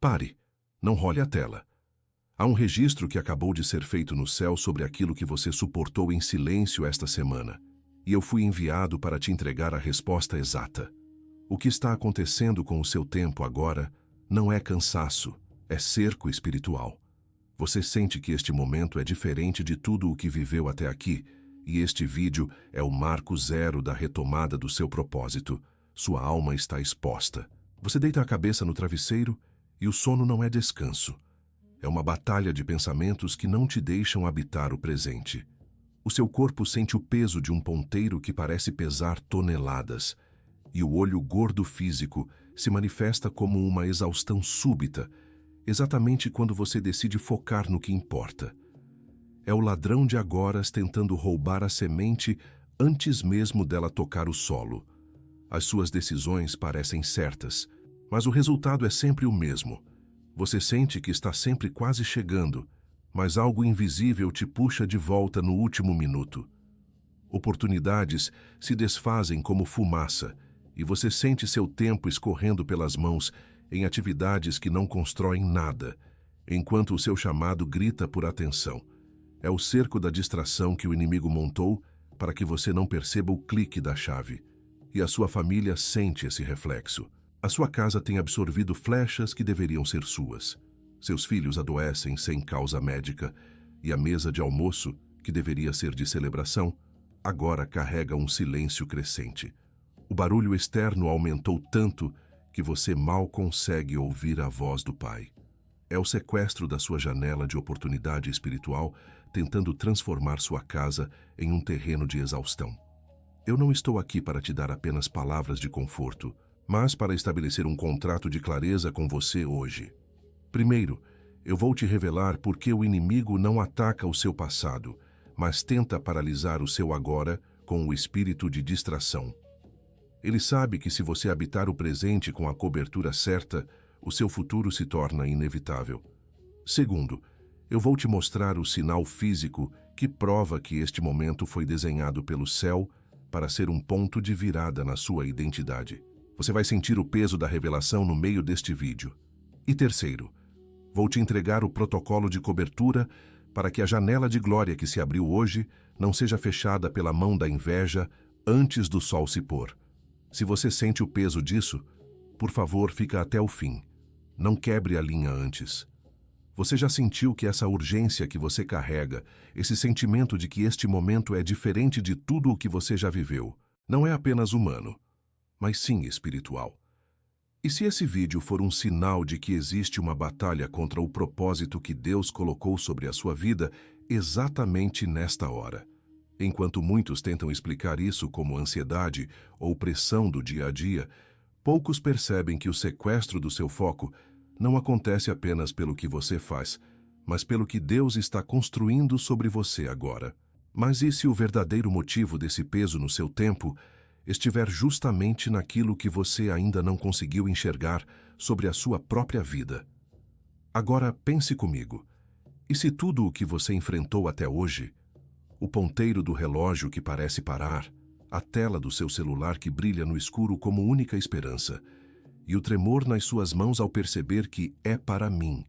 Pare, não role a tela. Há um registro que acabou de ser feito no céu sobre aquilo que você suportou em silêncio esta semana, e eu fui enviado para te entregar a resposta exata. O que está acontecendo com o seu tempo agora não é cansaço, é cerco espiritual. Você sente que este momento é diferente de tudo o que viveu até aqui, e este vídeo é o marco zero da retomada do seu propósito. Sua alma está exposta. Você deita a cabeça no travesseiro e o sono não é descanso. É uma batalha de pensamentos que não te deixam habitar o presente. O seu corpo sente o peso de um ponteiro que parece pesar toneladas, e o olho gordo físico se manifesta como uma exaustão súbita, exatamente quando você decide focar no que importa. É o ladrão de agoras tentando roubar a semente antes mesmo dela tocar o solo. As suas decisões parecem certas, mas o resultado é sempre o mesmo. Você sente que está sempre quase chegando, mas algo invisível te puxa de volta no último minuto. Oportunidades se desfazem como fumaça, e você sente seu tempo escorrendo pelas mãos em atividades que não constroem nada, enquanto o seu chamado grita por atenção. É o cerco da distração que o inimigo montou para que você não perceba o clique da chave. E a sua família sente esse reflexo. A sua casa tem absorvido flechas que deveriam ser suas. Seus filhos adoecem sem causa médica, e a mesa de almoço, que deveria ser de celebração, agora carrega um silêncio crescente. O barulho externo aumentou tanto que você mal consegue ouvir a voz do Pai. É o sequestro da sua janela de oportunidade espiritual tentando transformar sua casa em um terreno de exaustão. Eu não estou aqui para te dar apenas palavras de conforto, mas para estabelecer um contrato de clareza com você hoje. Primeiro, eu vou te revelar por que o inimigo não ataca o seu passado, mas tenta paralisar o seu agora com o espírito de distração. Ele sabe que se você habitar o presente com a cobertura certa, o seu futuro se torna inevitável. Segundo, eu vou te mostrar o sinal físico que prova que este momento foi desenhado pelo céu para ser um ponto de virada na sua identidade. Você vai sentir o peso da revelação no meio deste vídeo. E terceiro, vou te entregar o protocolo de cobertura para que a janela de glória que se abriu hoje não seja fechada pela mão da inveja antes do sol se pôr. Se você sente o peso disso, por favor, fica até o fim. Não quebre a linha antes. Você já sentiu que essa urgência que você carrega, esse sentimento de que este momento é diferente de tudo o que você já viveu, não é apenas humano, mas sim espiritual. E se esse vídeo for um sinal de que existe uma batalha contra o propósito que Deus colocou sobre a sua vida exatamente nesta hora? Enquanto muitos tentam explicar isso como ansiedade ou pressão do dia a dia, poucos percebem que o sequestro do seu foco não acontece apenas pelo que você faz, mas pelo que Deus está construindo sobre você agora. Mas e se o verdadeiro motivo desse peso no seu tempo estiver justamente naquilo que você ainda não conseguiu enxergar sobre a sua própria vida? Agora pense comigo. E se tudo o que você enfrentou até hoje, o ponteiro do relógio que parece parar, a tela do seu celular que brilha no escuro como única esperança, e o tremor nas suas mãos ao perceber que é para mim,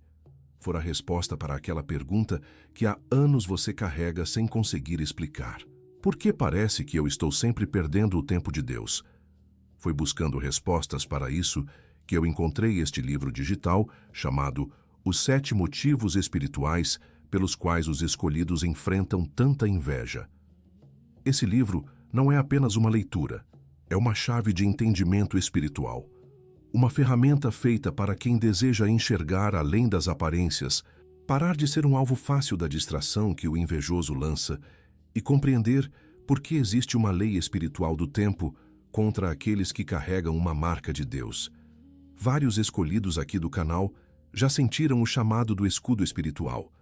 for a resposta para aquela pergunta que há anos você carrega sem conseguir explicar? Por que parece que eu estou sempre perdendo o tempo de Deus? Foi buscando respostas para isso que eu encontrei este livro digital chamado Os 7 Motivos Espirituais pelos quais os escolhidos enfrentam tanta inveja. Esse livro não é apenas uma leitura, é uma chave de entendimento espiritual. Uma ferramenta feita para quem deseja enxergar além das aparências, parar de ser um alvo fácil da distração que o invejoso lança e compreender por que existe uma lei espiritual do tempo contra aqueles que carregam uma marca de Deus. Vários escolhidos aqui do canal já sentiram o chamado do escudo espiritual,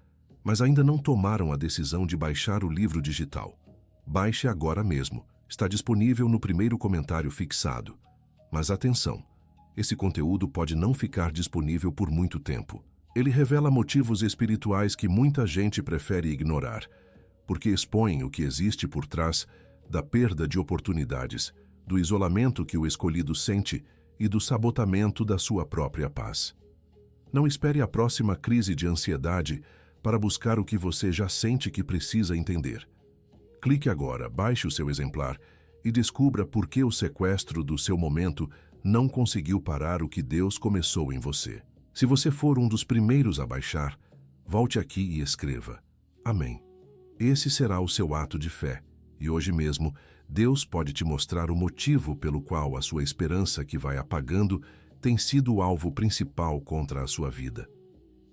mas ainda não tomaram a decisão de baixar o livro digital. Baixe agora mesmo. Está disponível no primeiro comentário fixado. Mas atenção! Esse conteúdo pode não ficar disponível por muito tempo. Ele revela motivos espirituais que muita gente prefere ignorar, porque expõem o que existe por trás da perda de oportunidades, do isolamento que o escolhido sente e do sabotamento da sua própria paz. Não espere a próxima crise de ansiedade para buscar o que você já sente que precisa entender. Clique agora, baixe o seu exemplar e descubra por que o sequestro do seu momento não conseguiu parar o que Deus começou em você. Se você for um dos primeiros a baixar, volte aqui e escreva: Amém. Esse será o seu ato de fé, e hoje mesmo Deus pode te mostrar o motivo pelo qual a sua esperança que vai apagando tem sido o alvo principal contra a sua vida.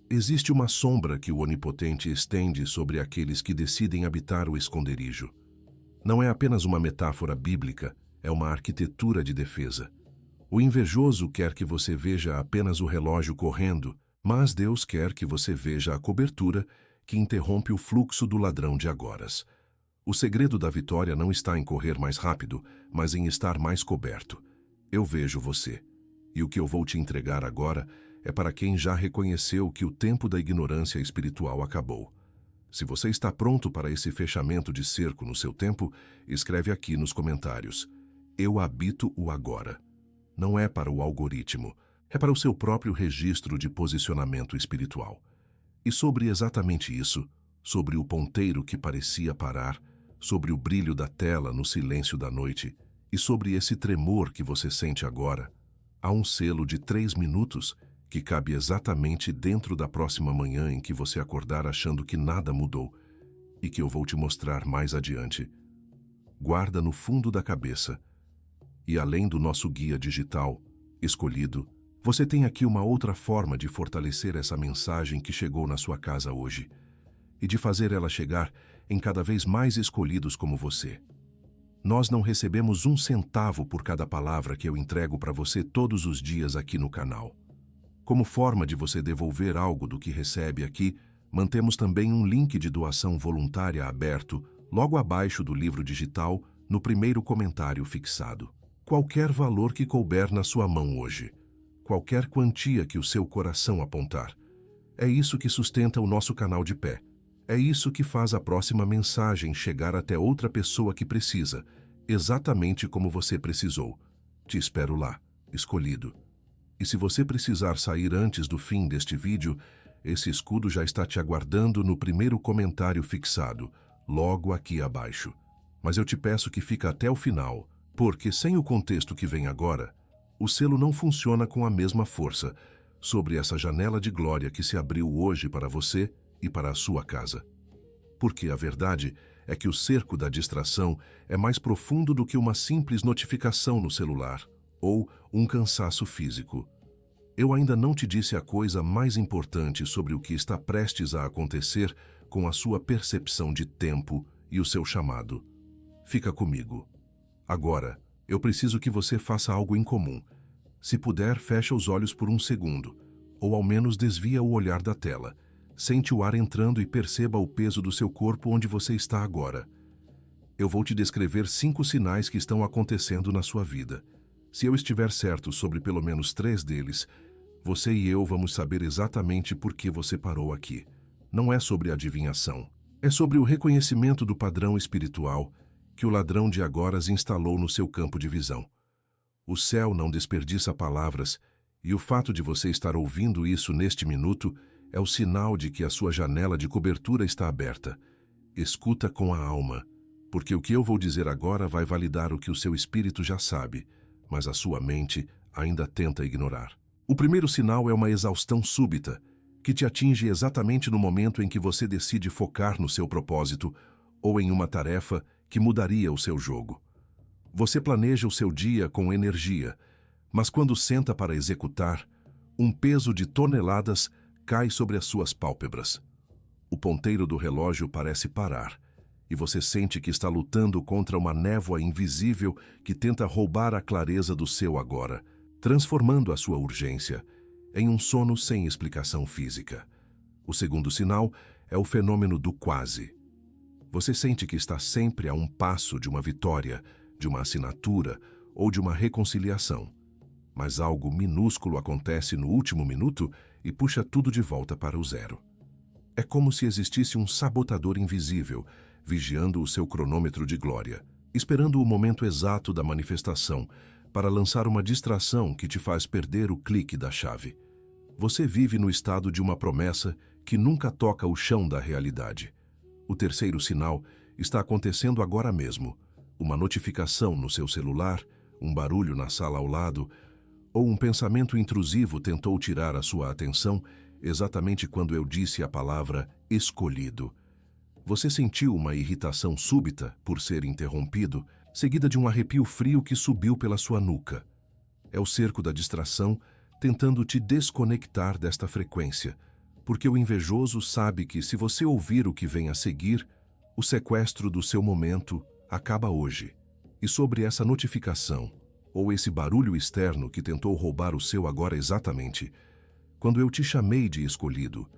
Existe uma sombra que o Onipotente estende sobre aqueles que decidem habitar o esconderijo. Não é apenas uma metáfora bíblica, é uma arquitetura de defesa. O invejoso quer que você veja apenas o relógio correndo, mas Deus quer que você veja a cobertura que interrompe o fluxo do ladrão de agoras. O segredo da vitória não está em correr mais rápido, mas em estar mais coberto. Eu vejo você. E o que eu vou te entregar agora é para quem já reconheceu que o tempo da ignorância espiritual acabou. Se você está pronto para esse fechamento de cerco no seu tempo, escreve aqui nos comentários: Eu habito o agora. Não é para o algoritmo, é para o seu próprio registro de posicionamento espiritual. E sobre exatamente isso, sobre o ponteiro que parecia parar, sobre o brilho da tela no silêncio da noite e sobre esse tremor que você sente agora, há um selo de 3 minutos que cabe exatamente dentro da próxima manhã em que você acordar achando que nada mudou e que eu vou te mostrar mais adiante. Guarda no fundo da cabeça. E além do nosso guia digital, escolhido, você tem aqui uma outra forma de fortalecer essa mensagem que chegou na sua casa hoje e de fazer ela chegar em cada vez mais escolhidos como você. Nós não recebemos 1 centavo por cada palavra que eu entrego para você todos os dias aqui no canal. Como forma de você devolver algo do que recebe aqui, mantemos também um link de doação voluntária aberto logo abaixo do livro digital, no primeiro comentário fixado. Qualquer valor que couber na sua mão hoje, qualquer quantia que o seu coração apontar, é isso que sustenta o nosso canal de pé. É isso que faz a próxima mensagem chegar até outra pessoa que precisa, exatamente como você precisou. Te espero lá, escolhido. E se você precisar sair antes do fim deste vídeo, esse escudo já está te aguardando no primeiro comentário fixado, logo aqui abaixo. Mas eu te peço que fique até o final, porque sem o contexto que vem agora, o selo não funciona com a mesma força sobre essa janela de glória que se abriu hoje para você e para a sua casa. Porque a verdade é que o cerco da distração é mais profundo do que uma simples notificação no celular ou um cansaço físico. Eu ainda não te disse a coisa mais importante sobre o que está prestes a acontecer com a sua percepção de tempo e o seu chamado. Fica comigo. Agora, eu preciso que você faça algo incomum. Se puder, fecha os olhos por 1 segundo, ou ao menos desvia o olhar da tela. Sente o ar entrando e perceba o peso do seu corpo onde você está agora. Eu vou te descrever 5 sinais que estão acontecendo na sua vida. Se eu estiver certo sobre pelo menos 3 deles, você e eu vamos saber exatamente por que você parou aqui. Não é sobre adivinhação. É sobre o reconhecimento do padrão espiritual que o ladrão de agoras instalou no seu campo de visão. O céu não desperdiça palavras, e o fato de você estar ouvindo isso neste minuto é o sinal de que a sua janela de cobertura está aberta. Escuta com a alma, porque o que eu vou dizer agora vai validar o que o seu espírito já sabe, mas a sua mente ainda tenta ignorar. O primeiro sinal é uma exaustão súbita, que te atinge exatamente no momento em que você decide focar no seu propósito ou em uma tarefa que mudaria o seu jogo. Você planeja o seu dia com energia, mas quando senta para executar, um peso de toneladas cai sobre as suas pálpebras. O ponteiro do relógio parece parar, e você sente que está lutando contra uma névoa invisível que tenta roubar a clareza do seu agora, transformando a sua urgência em um sono sem explicação física. O segundo sinal é o fenômeno do quase. Você sente que está sempre a um passo de uma vitória, de uma assinatura ou de uma reconciliação. Mas algo minúsculo acontece no último minuto e puxa tudo de volta para o zero. É como se existisse um sabotador invisível, vigiando o seu cronômetro de glória, esperando o momento exato da manifestação para lançar uma distração que te faz perder o clique da chave. Você vive no estado de uma promessa que nunca toca o chão da realidade. O terceiro sinal está acontecendo agora mesmo. Uma notificação no seu celular, um barulho na sala ao lado, ou um pensamento intrusivo tentou tirar a sua atenção exatamente quando eu disse a palavra escolhido. Você sentiu uma irritação súbita por ser interrompido, seguida de um arrepio frio que subiu pela sua nuca. É o cerco da distração tentando te desconectar desta frequência, porque o invejoso sabe que se você ouvir o que vem a seguir, o sequestro do seu momento acaba hoje. E sobre essa notificação, ou esse barulho externo que tentou roubar o seu agora exatamente, quando eu te chamei de escolhido,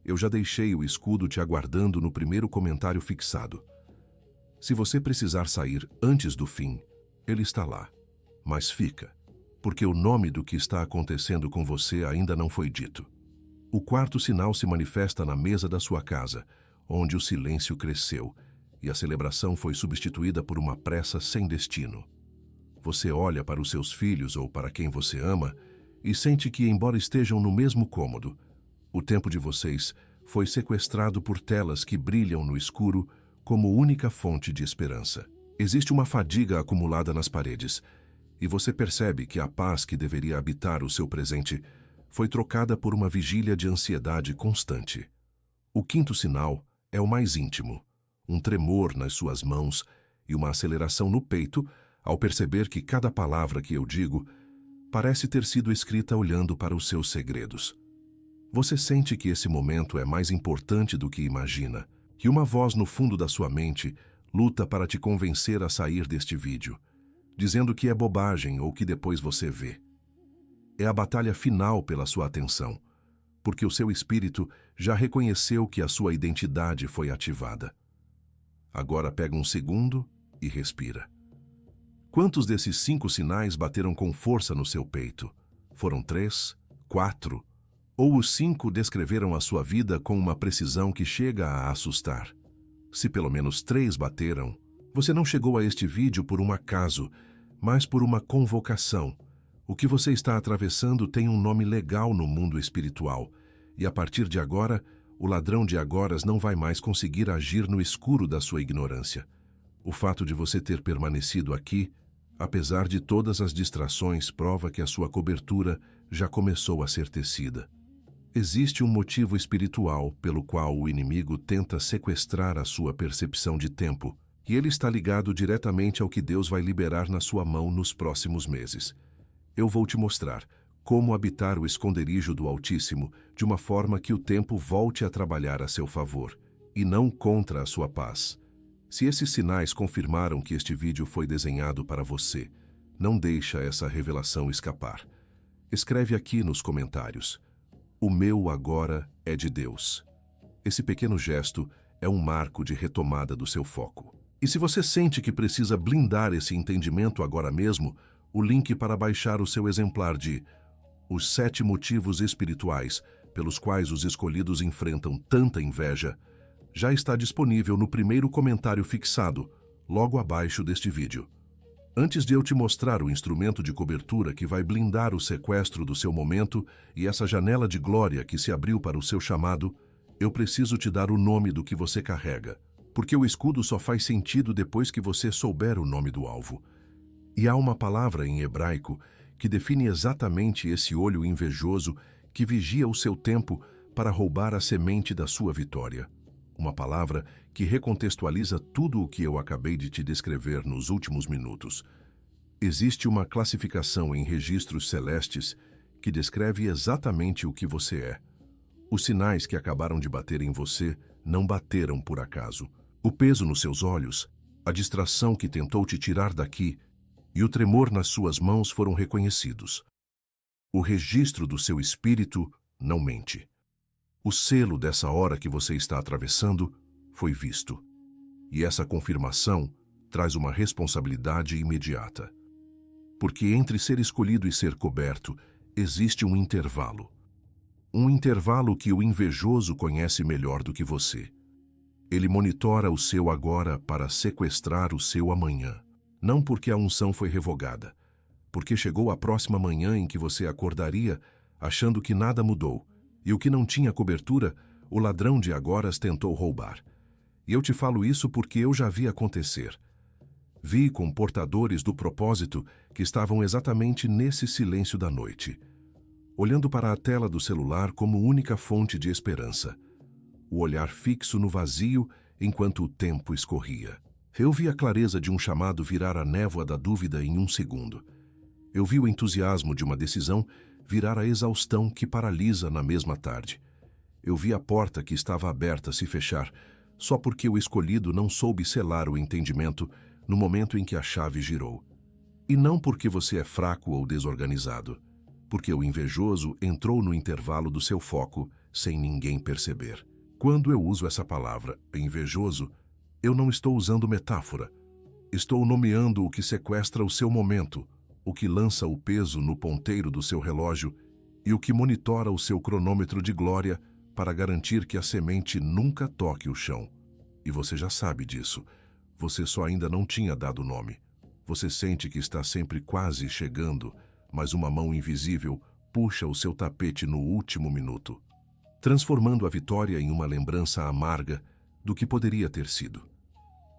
eu já deixei o escudo te aguardando no primeiro comentário fixado. Se você precisar sair antes do fim, ele está lá. Mas fica, porque o nome do que está acontecendo com você ainda não foi dito. O quarto sinal se manifesta na mesa da sua casa, onde o silêncio cresceu e a celebração foi substituída por uma pressa sem destino. Você olha para os seus filhos ou para quem você ama e sente que, embora estejam no mesmo cômodo, o tempo de vocês foi sequestrado por telas que brilham no escuro como única fonte de esperança. Existe uma fadiga acumulada nas paredes, e você percebe que a paz que deveria habitar o seu presente foi trocada por uma vigília de ansiedade constante. O quinto sinal é o mais íntimo, um tremor nas suas mãos e uma aceleração no peito ao perceber que cada palavra que eu digo parece ter sido escrita olhando para os seus segredos. Você sente que esse momento é mais importante do que imagina, e uma voz no fundo da sua mente luta para te convencer a sair deste vídeo, dizendo que é bobagem ou que depois você vê. É a batalha final pela sua atenção, porque o seu espírito já reconheceu que a sua identidade foi ativada. Agora pega um segundo e respira. Quantos desses 5 sinais bateram com força no seu peito? Foram 3? 4? Ou os 5 descreveram a sua vida com uma precisão que chega a assustar? Se pelo menos 3 bateram, você não chegou a este vídeo por um acaso, mas por uma convocação. O que você está atravessando tem um nome legal no mundo espiritual, e a partir de agora, o ladrão de agoras não vai mais conseguir agir no escuro da sua ignorância. O fato de você ter permanecido aqui, apesar de todas as distrações, prova que a sua cobertura já começou a ser tecida. Existe um motivo espiritual pelo qual o inimigo tenta sequestrar a sua percepção de tempo, e ele está ligado diretamente ao que Deus vai liberar na sua mão nos próximos meses. Eu vou te mostrar como habitar o esconderijo do Altíssimo de uma forma que o tempo volte a trabalhar a seu favor, e não contra a sua paz. Se esses sinais confirmaram que este vídeo foi desenhado para você, não deixa essa revelação escapar. Escreve aqui nos comentários: "O meu agora é de Deus." Esse pequeno gesto é um marco de retomada do seu foco. E se você sente que precisa blindar esse entendimento agora mesmo, o link para baixar o seu exemplar de Os 7 Motivos Espirituais pelos quais os escolhidos enfrentam tanta inveja já está disponível no primeiro comentário fixado, logo abaixo deste vídeo. Antes de eu te mostrar o instrumento de cobertura que vai blindar o sequestro do seu momento e essa janela de glória que se abriu para o seu chamado, eu preciso te dar o nome do que você carrega, porque o escudo só faz sentido depois que você souber o nome do alvo. E há uma palavra em hebraico que define exatamente esse olho invejoso que vigia o seu tempo para roubar a semente da sua vitória. Uma palavra que recontextualiza tudo o que eu acabei de te descrever nos últimos minutos. Existe uma classificação em registros celestes que descreve exatamente o que você é. Os sinais que acabaram de bater em você não bateram por acaso. O peso nos seus olhos, a distração que tentou te tirar daqui e o tremor nas suas mãos foram reconhecidos. O registro do seu espírito não mente. O selo dessa hora que você está atravessando foi visto. E essa confirmação traz uma responsabilidade imediata. Porque entre ser escolhido e ser coberto, existe um intervalo. Um intervalo que o invejoso conhece melhor do que você. Ele monitora o seu agora para sequestrar o seu amanhã. Não porque a unção foi revogada, porque chegou a próxima manhã em que você acordaria achando que nada mudou, e o que não tinha cobertura, o ladrão de agoras tentou roubar. E eu te falo isso porque eu já vi acontecer. Vi com portadores do propósito que estavam exatamente nesse silêncio da noite, olhando para a tela do celular como única fonte de esperança. O olhar fixo no vazio enquanto o tempo escorria. Eu vi a clareza de um chamado virar a névoa da dúvida em um segundo. Eu vi o entusiasmo de uma decisão virar a exaustão que paralisa na mesma tarde. Eu vi a porta que estava aberta se fechar, só porque o escolhido não soube selar o entendimento no momento em que a chave girou. E não porque você é fraco ou desorganizado, porque o invejoso entrou no intervalo do seu foco sem ninguém perceber. Quando eu uso essa palavra, invejoso, eu não estou usando metáfora. Estou nomeando o que sequestra o seu momento, o que lança o peso no ponteiro do seu relógio e o que monitora o seu cronômetro de glória para garantir que a semente nunca toque o chão. E você já sabe disso. Você só ainda não tinha dado nome. Você sente que está sempre quase chegando, mas uma mão invisível puxa o seu tapete no último minuto, transformando a vitória em uma lembrança amarga do que poderia ter sido.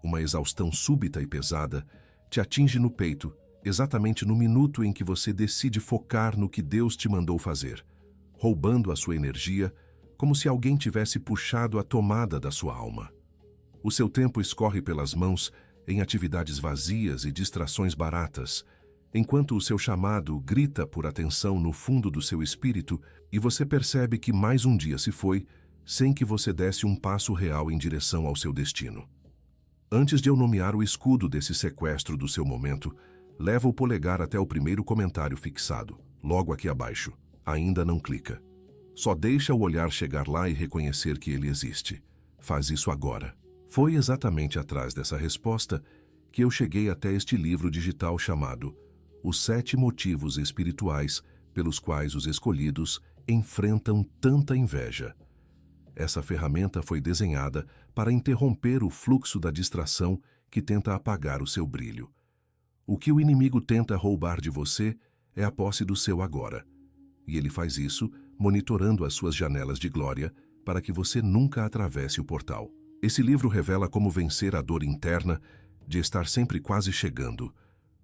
Uma exaustão súbita e pesada te atinge no peito, exatamente no minuto em que você decide focar no que Deus te mandou fazer, roubando a sua energia como se alguém tivesse puxado a tomada da sua alma. O seu tempo escorre pelas mãos em atividades vazias e distrações baratas, enquanto o seu chamado grita por atenção no fundo do seu espírito e você percebe que mais um dia se foi sem que você desse um passo real em direção ao seu destino. Antes de eu nomear o escudo desse sequestro do seu momento, leva o polegar até o primeiro comentário fixado, logo aqui abaixo. Ainda não clica. Só deixa o olhar chegar lá e reconhecer que ele existe. Faz isso agora. Foi exatamente atrás dessa resposta que eu cheguei até este livro digital chamado Os 7 Motivos Espirituais pelos quais os escolhidos enfrentam tanta inveja. Essa ferramenta foi desenhada para interromper o fluxo da distração que tenta apagar o seu brilho. O que o inimigo tenta roubar de você é a posse do seu agora. E ele faz isso monitorando as suas janelas de glória para que você nunca atravesse o portal. Esse livro revela como vencer a dor interna de estar sempre quase chegando,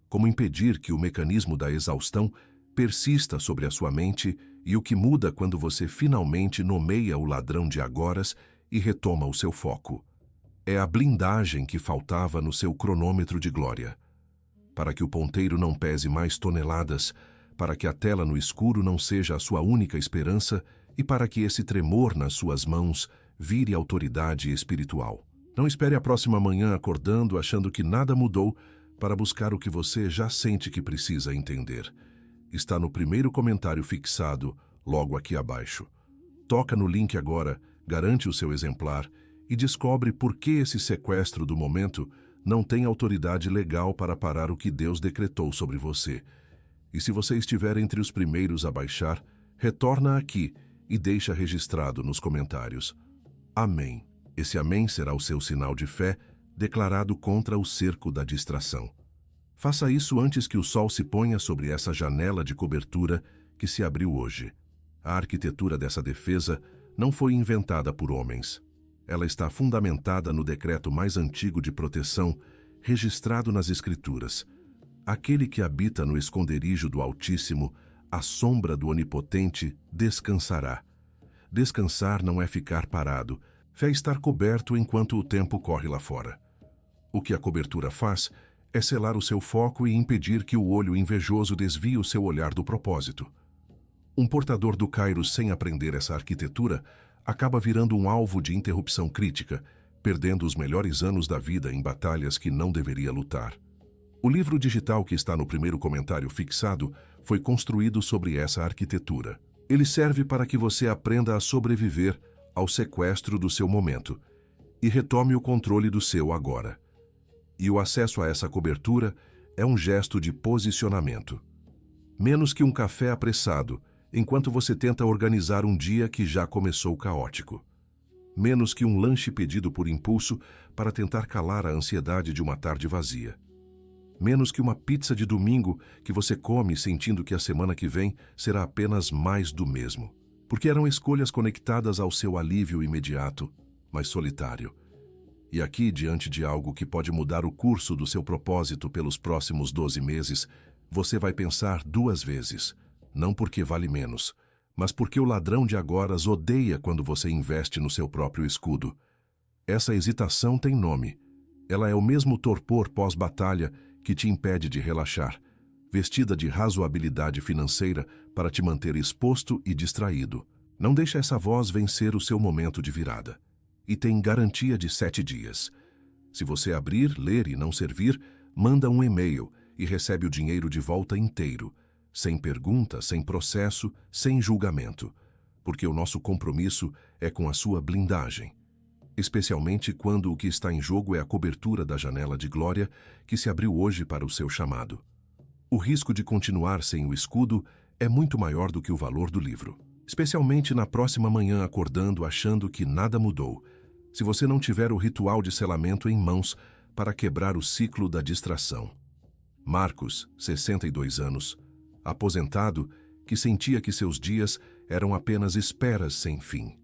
como impedir que o mecanismo da exaustão persista sobre a sua mente e o que muda quando você finalmente nomeia o ladrão de agoras e retoma o seu foco. É a blindagem que faltava no seu cronômetro de glória. Para que o ponteiro não pese mais toneladas, para que a tela no escuro não seja a sua única esperança e para que esse tremor nas suas mãos vire autoridade espiritual. Não espere a próxima manhã acordando achando que nada mudou para buscar o que você já sente que precisa entender. Está no primeiro comentário fixado, logo aqui abaixo. Toca no link agora, garante o seu exemplar e descobre por que esse sequestro do momento não tem autoridade legal para parar o que Deus decretou sobre você. E se você estiver entre os primeiros a baixar, retorna aqui e deixa registrado nos comentários. Amém. Esse amém será o seu sinal de fé declarado contra o cerco da distração. Faça isso antes que o sol se ponha sobre essa janela de cobertura que se abriu hoje. A arquitetura dessa defesa não foi inventada por homens. Ela está fundamentada no decreto mais antigo de proteção, registrado nas Escrituras. Aquele que habita no esconderijo do Altíssimo, à sombra do Onipotente, descansará. Descansar não é ficar parado, é estar coberto enquanto o tempo corre lá fora. O que a cobertura faz é selar o seu foco e impedir que o olho invejoso desvie o seu olhar do propósito. Um portador do Kairos sem aprender essa arquitetura acaba virando um alvo de interrupção crítica, perdendo os melhores anos da vida em batalhas que não deveria lutar. O livro digital que está no primeiro comentário fixado foi construído sobre essa arquitetura. Ele serve para que você aprenda a sobreviver ao sequestro do seu momento e retome o controle do seu agora. E o acesso a essa cobertura é um gesto de posicionamento. Menos que um café apressado, enquanto você tenta organizar um dia que já começou caótico. Menos que um lanche pedido por impulso para tentar calar a ansiedade de uma tarde vazia. Menos que uma pizza de domingo que você come sentindo que a semana que vem será apenas mais do mesmo. Porque eram escolhas conectadas ao seu alívio imediato, mas solitário. E aqui, diante de algo que pode mudar o curso do seu propósito pelos próximos 12 meses, você vai pensar 2 vezes. Não porque vale menos, mas porque o ladrão de agoras odeia quando você investe no seu próprio escudo. Essa hesitação tem nome. Ela é o mesmo torpor pós-batalha que te impede de relaxar, vestida de razoabilidade financeira para te manter exposto e distraído. Não deixe essa voz vencer o seu momento de virada. E tem garantia de 7 dias. Se você abrir, ler e não servir, manda um e-mail e recebe o dinheiro de volta inteiro, sem pergunta, sem processo, sem julgamento, porque o nosso compromisso é com a sua blindagem. Especialmente quando o que está em jogo é a cobertura da janela de glória que se abriu hoje para o seu chamado. O risco de continuar sem o escudo é muito maior do que o valor do livro. Especialmente na próxima manhã acordando achando que nada mudou, se você não tiver o ritual de selamento em mãos para quebrar o ciclo da distração. Marcos, 62 anos, aposentado, que sentia que seus dias eram apenas esperas sem fim.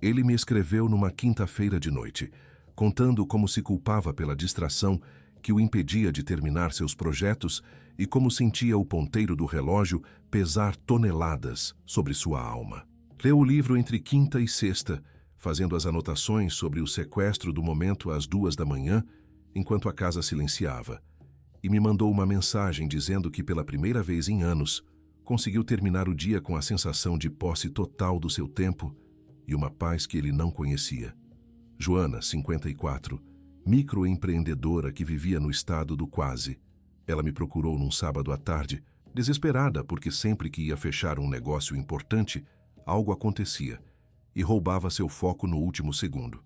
Ele me escreveu numa quinta-feira de noite, contando como se culpava pela distração que o impedia de terminar seus projetos e como sentia o ponteiro do relógio pesar toneladas sobre sua alma. Leu o livro entre quinta e sexta, fazendo as anotações sobre o sequestro do momento às 2 da manhã, enquanto a casa silenciava, e me mandou uma mensagem dizendo que pela primeira vez em anos conseguiu terminar o dia com a sensação de posse total do seu tempo e uma paz que ele não conhecia. Joana, 54, microempreendedora que vivia no estado do quase. Ela me procurou num sábado à tarde, desesperada porque sempre que ia fechar um negócio importante, algo acontecia e roubava seu foco no último segundo.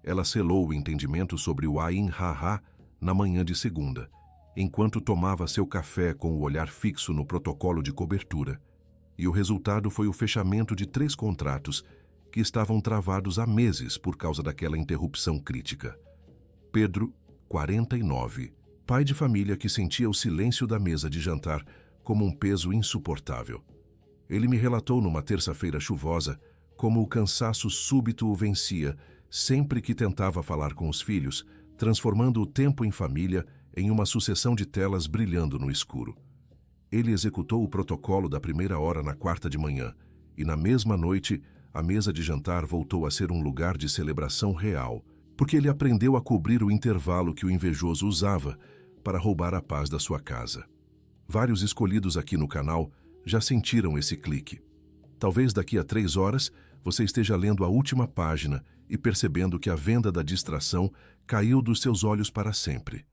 Ela selou o entendimento sobre o Ain Ha-Ha na manhã de segunda, enquanto tomava seu café com o olhar fixo no protocolo de cobertura. E o resultado foi o fechamento de 3 contratos que estavam travados há meses por causa daquela interrupção crítica. Pedro, 49, pai de família que sentia o silêncio da mesa de jantar como um peso insuportável. Ele me relatou numa terça-feira chuvosa como o cansaço súbito o vencia sempre que tentava falar com os filhos, transformando o tempo em família em uma sucessão de telas brilhando no escuro. Ele executou o protocolo da primeira hora na quarta de manhã, e na mesma noite, a mesa de jantar voltou a ser um lugar de celebração real, porque ele aprendeu a cobrir o intervalo que o invejoso usava para roubar a paz da sua casa. Vários escolhidos aqui no canal já sentiram esse clique. Talvez daqui a 3 horas você esteja lendo a última página e percebendo que a venda da distração caiu dos seus olhos para sempre.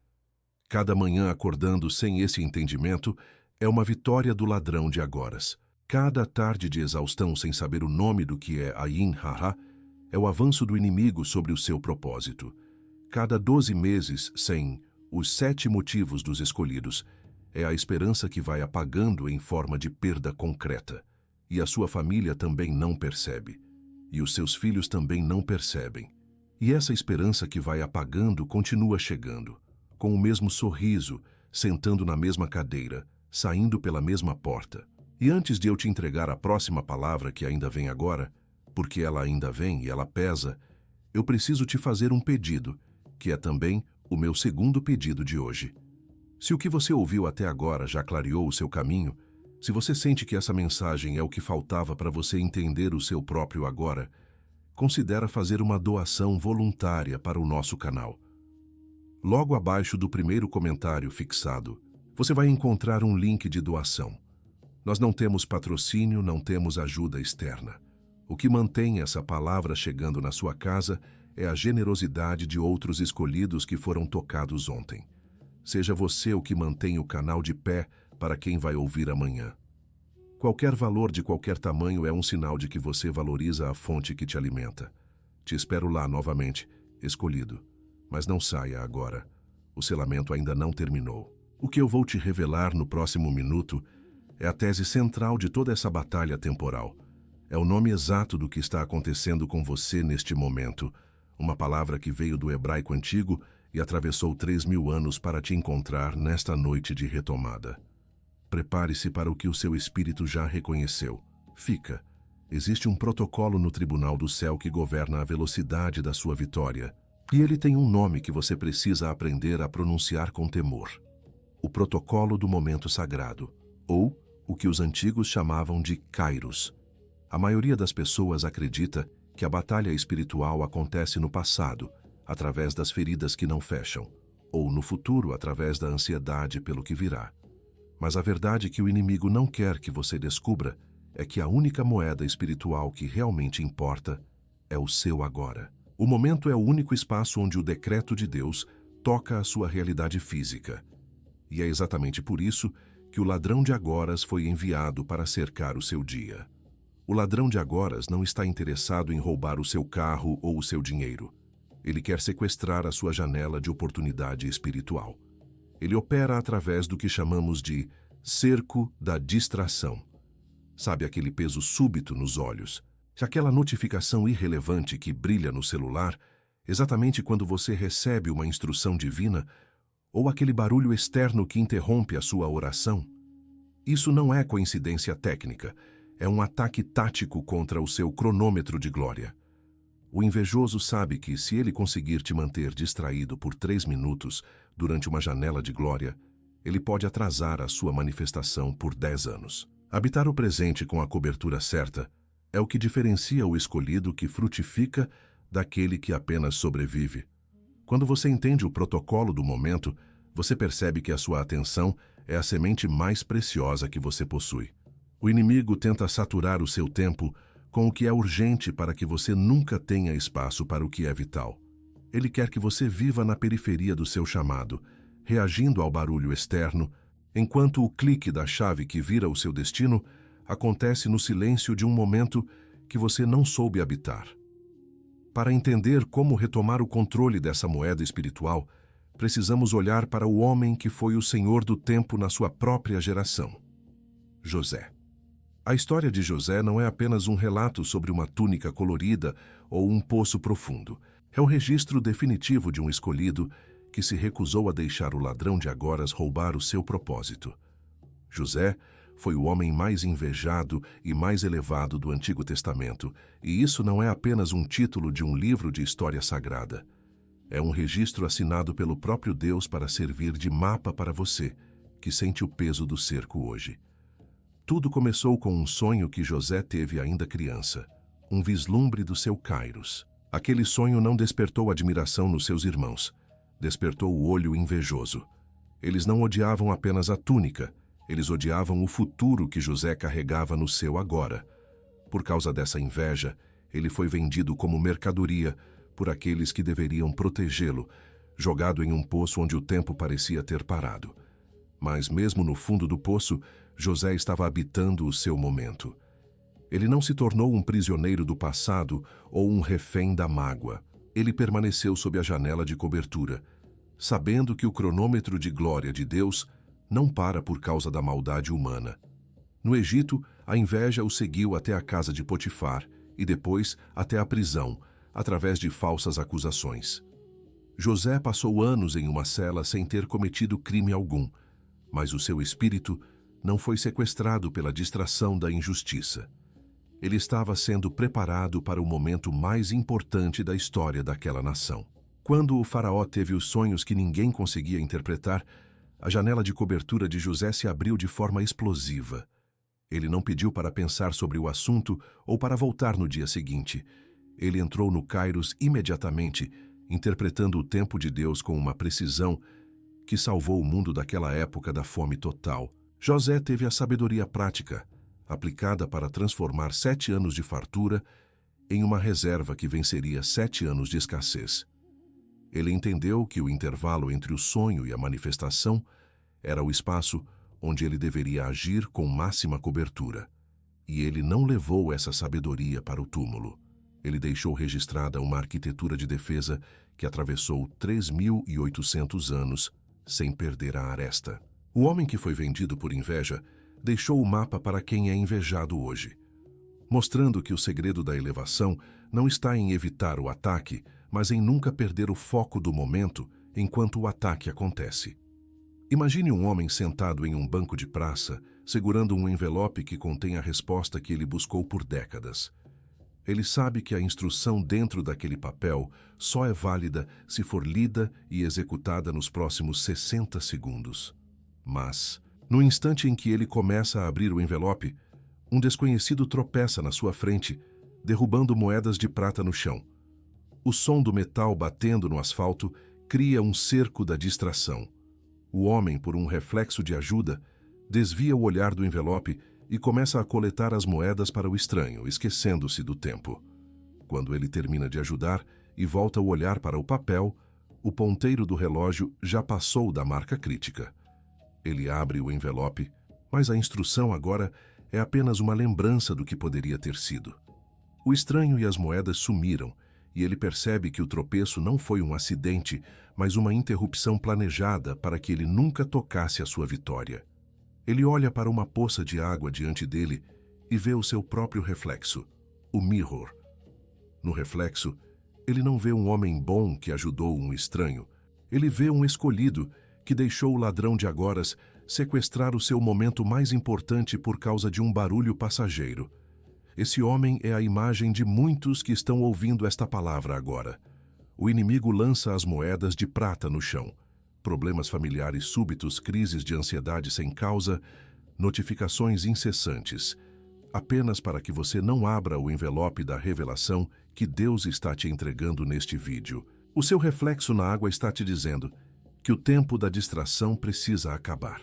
Cada manhã acordando sem esse entendimento é uma vitória do ladrão de agoras. Cada tarde de exaustão sem saber o nome do que é Ain Ha-Ha é o avanço do inimigo sobre o seu propósito. Cada 12 meses sem os 7 motivos dos escolhidos é a esperança que vai apagando em forma de perda concreta. E a sua família também não percebe. E os seus filhos também não percebem. E essa esperança que vai apagando continua chegando, com o mesmo sorriso, sentando na mesma cadeira, saindo pela mesma porta. E antes de eu te entregar a próxima palavra que ainda vem agora, porque ela ainda vem e ela pesa, eu preciso te fazer um pedido, que é também o meu segundo pedido de hoje. Se o que você ouviu até agora já clareou o seu caminho, se você sente que essa mensagem é o que faltava para você entender o seu próprio agora, considera fazer uma doação voluntária para o nosso canal. Logo abaixo do primeiro comentário fixado, você vai encontrar um link de doação. Nós não temos patrocínio, não temos ajuda externa. O que mantém essa palavra chegando na sua casa é a generosidade de outros escolhidos que foram tocados ontem. Seja você o que mantém o canal de pé para quem vai ouvir amanhã. Qualquer valor de qualquer tamanho é um sinal de que você valoriza a fonte que te alimenta. Te espero lá novamente, escolhido. Mas não saia agora. O selamento ainda não terminou. O que eu vou te revelar no próximo minuto é a tese central de toda essa batalha temporal. É o nome exato do que está acontecendo com você neste momento. Uma palavra que veio do hebraico antigo e atravessou 3.000 anos para te encontrar nesta noite de retomada. Prepare-se para o que o seu espírito já reconheceu. Fica. Existe um protocolo no tribunal do céu que governa a velocidade da sua vitória. E ele tem um nome que você precisa aprender a pronunciar com temor. O protocolo do momento sagrado, ou o que os antigos chamavam de Kairos. A maioria das pessoas acredita que a batalha espiritual acontece no passado, através das feridas que não fecham, ou no futuro através da ansiedade pelo que virá. Mas a verdade que o inimigo não quer que você descubra é que a única moeda espiritual que realmente importa é o seu agora. O momento é o único espaço onde o decreto de Deus toca a sua realidade física. E é exatamente por isso que o ladrão de agoras foi enviado para cercar o seu dia. O ladrão de agoras não está interessado em roubar o seu carro ou o seu dinheiro. Ele quer sequestrar a sua janela de oportunidade espiritual. Ele opera através do que chamamos de cerco da distração. Sabe aquele peso súbito nos olhos? Aquela notificação irrelevante que brilha no celular, exatamente quando você recebe uma instrução divina, ou aquele barulho externo que interrompe a sua oração? Isso não é coincidência técnica, é um ataque tático contra o seu cronômetro de glória. O invejoso sabe que, se ele conseguir te manter distraído por 3 minutos durante uma janela de glória, ele pode atrasar a sua manifestação por 10 anos. Habitar o presente com a cobertura certa é o que diferencia o escolhido que frutifica daquele que apenas sobrevive. Quando você entende o protocolo do momento, você percebe que a sua atenção é a semente mais preciosa que você possui. O inimigo tenta saturar o seu tempo com o que é urgente para que você nunca tenha espaço para o que é vital. Ele quer que você viva na periferia do seu chamado, reagindo ao barulho externo, enquanto o clique da chave que vira o seu destino acontece no silêncio de um momento que você não soube habitar. Para entender como retomar o controle dessa moeda espiritual, precisamos olhar para o homem que foi o senhor do tempo na sua própria geração: José. A história de José não é apenas um relato sobre uma túnica colorida ou um poço profundo. É o registro definitivo de um escolhido que se recusou a deixar o ladrão de agoras roubar o seu propósito. José foi o homem mais invejado e mais elevado do Antigo Testamento, e isso não é apenas um título de um livro de história sagrada. É um registro assinado pelo próprio Deus para servir de mapa para você, que sente o peso do cerco hoje. Tudo começou com um sonho que José teve ainda criança, um vislumbre do seu Kairos. Aquele sonho não despertou admiração nos seus irmãos, despertou o olho invejoso. Eles não odiavam apenas a túnica, eles odiavam o futuro que José carregava no seu agora. Por causa dessa inveja, ele foi vendido como mercadoria por aqueles que deveriam protegê-lo, jogado em um poço onde o tempo parecia ter parado. Mas mesmo no fundo do poço, José estava habitando o seu momento. Ele não se tornou um prisioneiro do passado ou um refém da mágoa. Ele permaneceu sob a janela de cobertura, sabendo que o cronômetro de glória de Deus não para por causa da maldade humana. No Egito, a inveja o seguiu até a casa de Potifar e depois até a prisão, através de falsas acusações. José passou anos em uma cela sem ter cometido crime algum, mas o seu espírito não foi sequestrado pela distração da injustiça. Ele estava sendo preparado para o momento mais importante da história daquela nação. Quando o faraó teve os sonhos que ninguém conseguia interpretar, a janela de cobertura de José se abriu de forma explosiva. Ele não pediu para pensar sobre o assunto ou para voltar no dia seguinte. Ele entrou no Kairos imediatamente, interpretando o tempo de Deus com uma precisão que salvou o mundo daquela época da fome total. José teve a sabedoria prática, aplicada para transformar 7 anos de fartura em uma reserva que venceria 7 anos de escassez. Ele entendeu que o intervalo entre o sonho e a manifestação era o espaço onde ele deveria agir com máxima cobertura. E ele não levou essa sabedoria para o túmulo. Ele deixou registrada uma arquitetura de defesa que atravessou 3.800 anos sem perder a aresta. O homem que foi vendido por inveja deixou o mapa para quem é invejado hoje, mostrando que o segredo da elevação não está em evitar o ataque, mas em nunca perder o foco do momento enquanto o ataque acontece. Imagine um homem sentado em um banco de praça, segurando um envelope que contém a resposta que ele buscou por décadas. Ele sabe que a instrução dentro daquele papel só é válida se for lida e executada nos próximos 60 segundos. Mas, no instante em que ele começa a abrir o envelope, um desconhecido tropeça na sua frente, derrubando moedas de prata no chão. O som do metal batendo no asfalto cria um cerco da distração. O homem, por um reflexo de ajuda, desvia o olhar do envelope e começa a coletar as moedas para o estranho, esquecendo-se do tempo. Quando ele termina de ajudar e volta o olhar para o papel, o ponteiro do relógio já passou da marca crítica. Ele abre o envelope, mas a instrução agora é apenas uma lembrança do que poderia ter sido. O estranho e as moedas sumiram, e ele percebe que o tropeço não foi um acidente, mas uma interrupção planejada para que ele nunca tocasse a sua vitória. Ele olha para uma poça de água diante dele e vê o seu próprio reflexo, o mirror. No reflexo, ele não vê um homem bom que ajudou um estranho. Ele vê um escolhido que deixou o ladrão de agoras sequestrar o seu momento mais importante por causa de um barulho passageiro. Esse homem é a imagem de muitos que estão ouvindo esta palavra agora. O inimigo lança as moedas de prata no chão. Problemas familiares súbitos, crises de ansiedade sem causa, notificações incessantes, apenas para que você não abra o envelope da revelação que Deus está te entregando neste vídeo. O seu reflexo na água está te dizendo que o tempo da distração precisa acabar.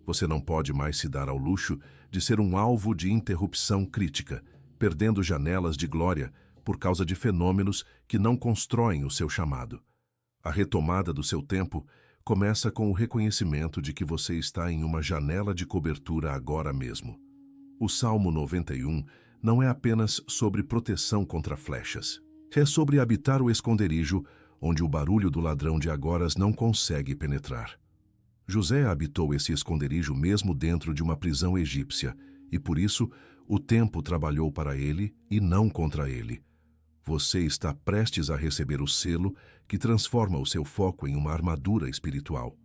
Você não pode mais se dar ao luxo de ser um alvo de interrupção crítica, perdendo janelas de glória por causa de fenômenos que não constroem o seu chamado. A retomada do seu tempo começa com o reconhecimento de que você está em uma janela de cobertura agora mesmo. O Salmo 91 não é apenas sobre proteção contra flechas. É sobre habitar o esconderijo onde o barulho do ladrão de agoras não consegue penetrar. José habitou esse esconderijo mesmo dentro de uma prisão egípcia, e por isso o tempo trabalhou para ele e não contra ele. Você está prestes a receber o selo que transforma o seu foco em uma armadura espiritual,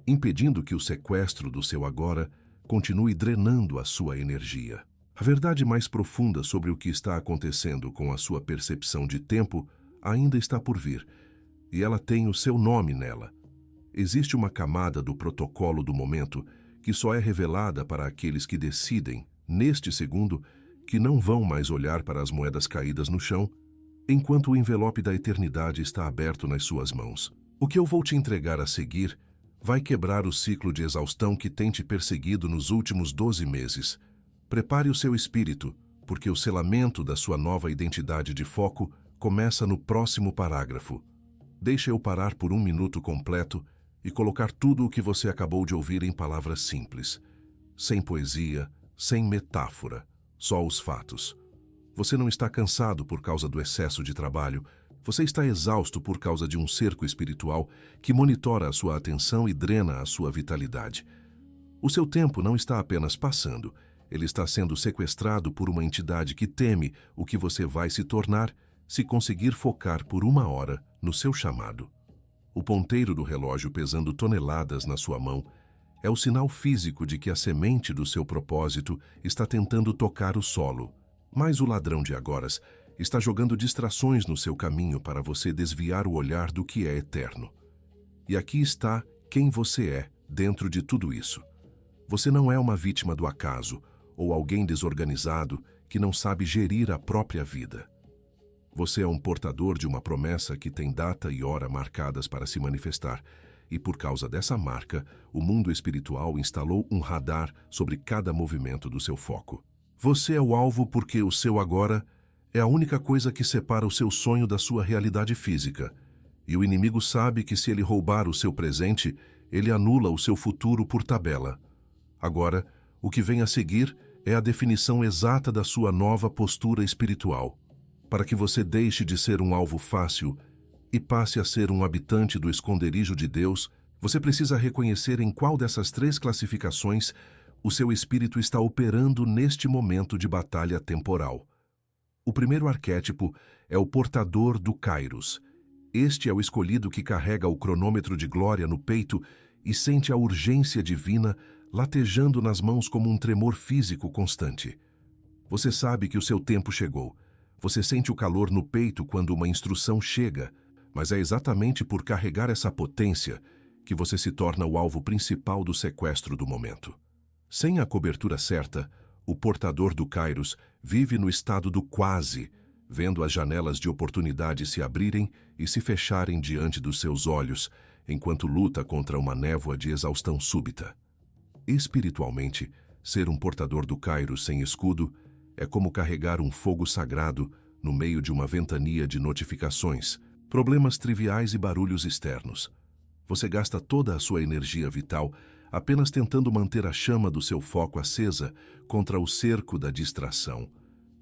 impedindo que o sequestro do seu agora continue drenando a sua energia. A verdade mais profunda sobre o que está acontecendo com a sua percepção de tempo ainda está por vir, e ela tem o seu nome nela. Existe uma camada do protocolo do momento que só é revelada para aqueles que decidem, neste segundo, que não vão mais olhar para as moedas caídas no chão, enquanto o envelope da eternidade está aberto nas suas mãos. O que eu vou te entregar a seguir vai quebrar o ciclo de exaustão que tem te perseguido nos últimos 12 meses. Prepare o seu espírito, porque o selamento da sua nova identidade de foco começa no próximo parágrafo. Deixe eu parar por 1 minuto completo e colocar tudo o que você acabou de ouvir em palavras simples. Sem poesia, sem metáfora, só os fatos. Você não está cansado por causa do excesso de trabalho. Você está exausto por causa de um cerco espiritual que monitora a sua atenção e drena a sua vitalidade. O seu tempo não está apenas passando, ele está sendo sequestrado por uma entidade que teme o que você vai se tornar se conseguir focar por 1 hora no seu chamado. O ponteiro do relógio pesando toneladas na sua mão é o sinal físico de que a semente do seu propósito está tentando tocar o solo. Mas o ladrão de agoras está jogando distrações no seu caminho para você desviar o olhar do que é eterno. E aqui está quem você é dentro de tudo isso. Você não é uma vítima do acaso ou alguém desorganizado que não sabe gerir a própria vida. Você é um portador de uma promessa que tem data e hora marcadas para se manifestar, e por causa dessa marca, o mundo espiritual instalou um radar sobre cada movimento do seu foco. Você é o alvo porque o seu agora é a única coisa que separa o seu sonho da sua realidade física, e o inimigo sabe que se ele roubar o seu presente, ele anula o seu futuro por tabela. Agora, o que vem a seguir é a definição exata da sua nova postura espiritual. Para que você deixe de ser um alvo fácil e passe a ser um habitante do esconderijo de Deus, você precisa reconhecer em qual dessas 3 classificações o seu espírito está operando neste momento de batalha temporal. O primeiro arquétipo é o portador do Kairos. Este é o escolhido que carrega o cronômetro de glória no peito e sente a urgência divina latejando nas mãos como um tremor físico constante. Você sabe que o seu tempo chegou. Você sente o calor no peito quando uma instrução chega, mas é exatamente por carregar essa potência que você se torna o alvo principal do sequestro do momento. Sem a cobertura certa, o portador do Kairos vive no estado do quase, vendo as janelas de oportunidade se abrirem e se fecharem diante dos seus olhos, enquanto luta contra uma névoa de exaustão súbita. Espiritualmente, ser um portador do Kairos sem escudo é como carregar um fogo sagrado no meio de uma ventania de notificações, problemas triviais e barulhos externos. Você gasta toda a sua energia vital apenas tentando manter a chama do seu foco acesa contra o cerco da distração,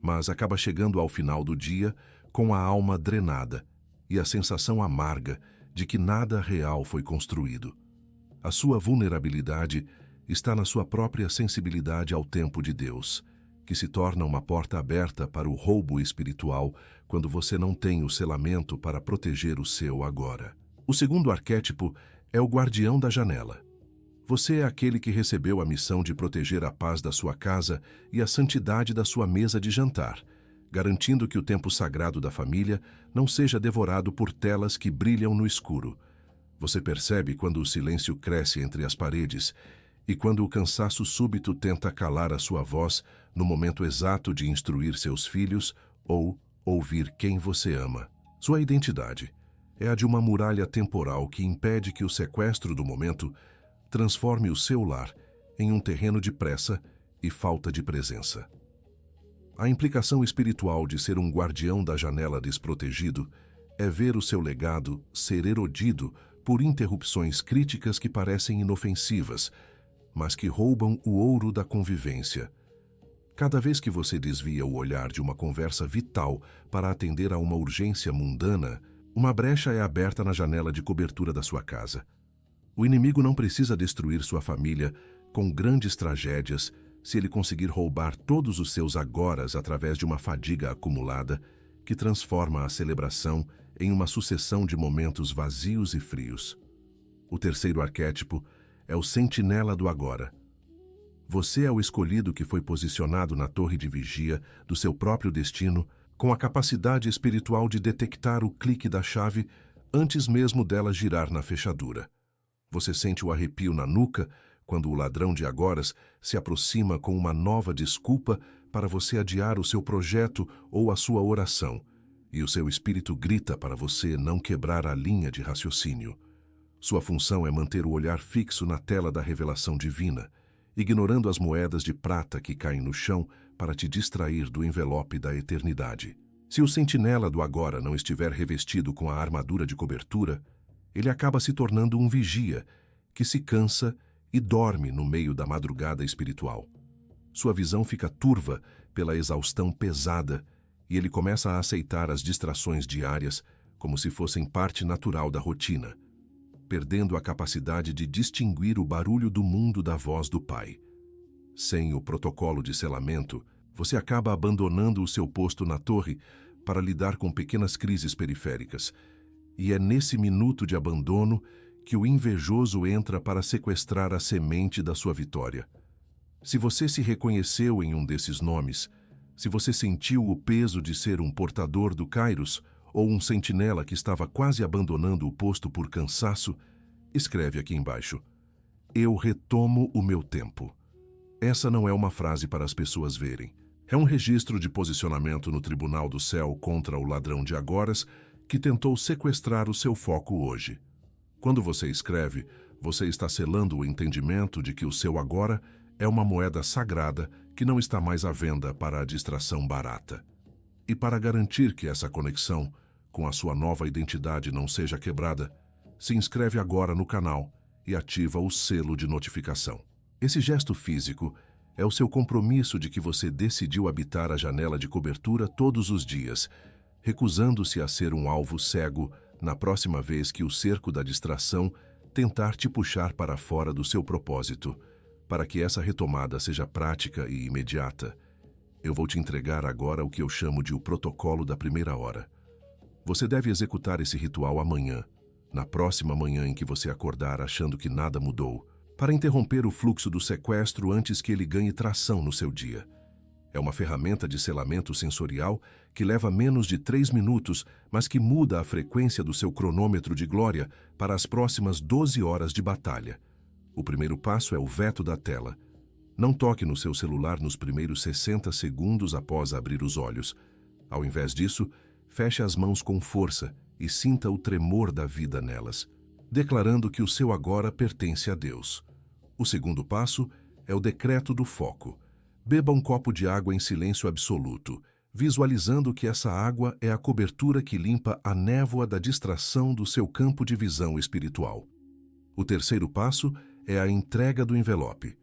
mas acaba chegando ao final do dia com a alma drenada e a sensação amarga de que nada real foi construído. A sua vulnerabilidade está na sua própria sensibilidade ao tempo de Deus, que se torna uma porta aberta para o roubo espiritual quando você não tem o selamento para proteger o seu agora. O segundo arquétipo é o guardião da janela. Você é aquele que recebeu a missão de proteger a paz da sua casa e a santidade da sua mesa de jantar, garantindo que o tempo sagrado da família não seja devorado por telas que brilham no escuro. Você percebe quando o silêncio cresce entre as paredes e quando o cansaço súbito tenta calar a sua voz no momento exato de instruir seus filhos ou ouvir quem você ama. Sua identidade é a de uma muralha temporal que impede que o sequestro do momento transforme o seu lar em um terreno de pressa e falta de presença. A implicação espiritual de ser um guardião da janela desprotegido é ver o seu legado ser erodido por interrupções críticas que parecem inofensivas, mas que roubam o ouro da convivência. Cada vez que você desvia o olhar de uma conversa vital para atender a uma urgência mundana, uma brecha é aberta na janela de cobertura da sua casa. O inimigo não precisa destruir sua família com grandes tragédias se ele conseguir roubar todos os seus agoras através de uma fadiga acumulada que transforma a celebração em uma sucessão de momentos vazios e frios. O terceiro arquétipo é o sentinela do agora. Você é o escolhido que foi posicionado na torre de vigia do seu próprio destino, com a capacidade espiritual de detectar o clique da chave antes mesmo dela girar na fechadura. Você sente o arrepio na nuca quando o ladrão de agoras se aproxima com uma nova desculpa para você adiar o seu projeto ou a sua oração, e o seu espírito grita para você não quebrar a linha de raciocínio. Sua função é manter o olhar fixo na tela da revelação divina, ignorando as moedas de prata que caem no chão para te distrair do envelope da eternidade. Se o sentinela do agora não estiver revestido com a armadura de cobertura, ele acaba se tornando um vigia que se cansa e dorme no meio da madrugada espiritual. Sua visão fica turva pela exaustão pesada e ele começa a aceitar as distrações diárias como se fossem parte natural da rotina, perdendo a capacidade de distinguir o barulho do mundo da voz do Pai. Sem o protocolo de selamento, você acaba abandonando o seu posto na torre para lidar com pequenas crises periféricas, e é nesse minuto de abandono que o invejoso entra para sequestrar a semente da sua vitória. Se você se reconheceu em um desses nomes, se você sentiu o peso de ser um portador do Kairos ou um sentinela que estava quase abandonando o posto por cansaço, escreve aqui embaixo: eu retomo o meu tempo. Essa não é uma frase para as pessoas verem. É um registro de posicionamento no Tribunal do Céu contra o ladrão de agoras que tentou sequestrar o seu foco hoje. Quando você escreve, você está selando o entendimento de que o seu agora é uma moeda sagrada que não está mais à venda para a distração barata. E para garantir que essa conexão com a sua nova identidade não seja quebrada, se inscreve agora no canal e ativa o selo de notificação. Esse gesto físico é o seu compromisso de que você decidiu habitar a janela de cobertura todos os dias, recusando-se a ser um alvo cego na próxima vez que o cerco da distração tentar te puxar para fora do seu propósito. Para que essa retomada seja prática e imediata, eu vou te entregar agora o que eu chamo de o protocolo da primeira hora. Você deve executar esse ritual amanhã, na próxima manhã em que você acordar achando que nada mudou, para interromper o fluxo do sequestro antes que ele ganhe tração no seu dia. É uma ferramenta de selamento sensorial que leva menos de 3 minutos, mas que muda a frequência do seu cronômetro de glória para as próximas 12 horas de batalha. O primeiro passo é o veto da tela. Não toque no seu celular nos primeiros 60 segundos após abrir os olhos. Ao invés disso, feche as mãos com força e sinta o tremor da vida nelas, declarando que o seu agora pertence a Deus. O segundo passo é o decreto do foco. Beba um copo de água em silêncio absoluto, visualizando que essa água é a cobertura que limpa a névoa da distração do seu campo de visão espiritual. O terceiro passo é a entrega do envelope.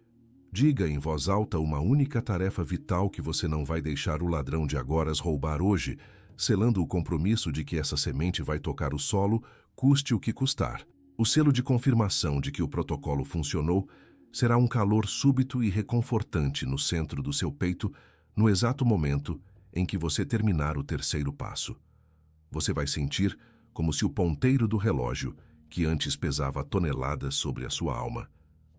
Diga em voz alta uma única tarefa vital que você não vai deixar o ladrão de agoras roubar hoje, selando o compromisso de que essa semente vai tocar o solo, custe o que custar. O selo de confirmação de que o protocolo funcionou será um calor súbito e reconfortante no centro do seu peito, no exato momento em que você terminar o terceiro passo. Você vai sentir como se o ponteiro do relógio, que antes pesava toneladas sobre a sua alma,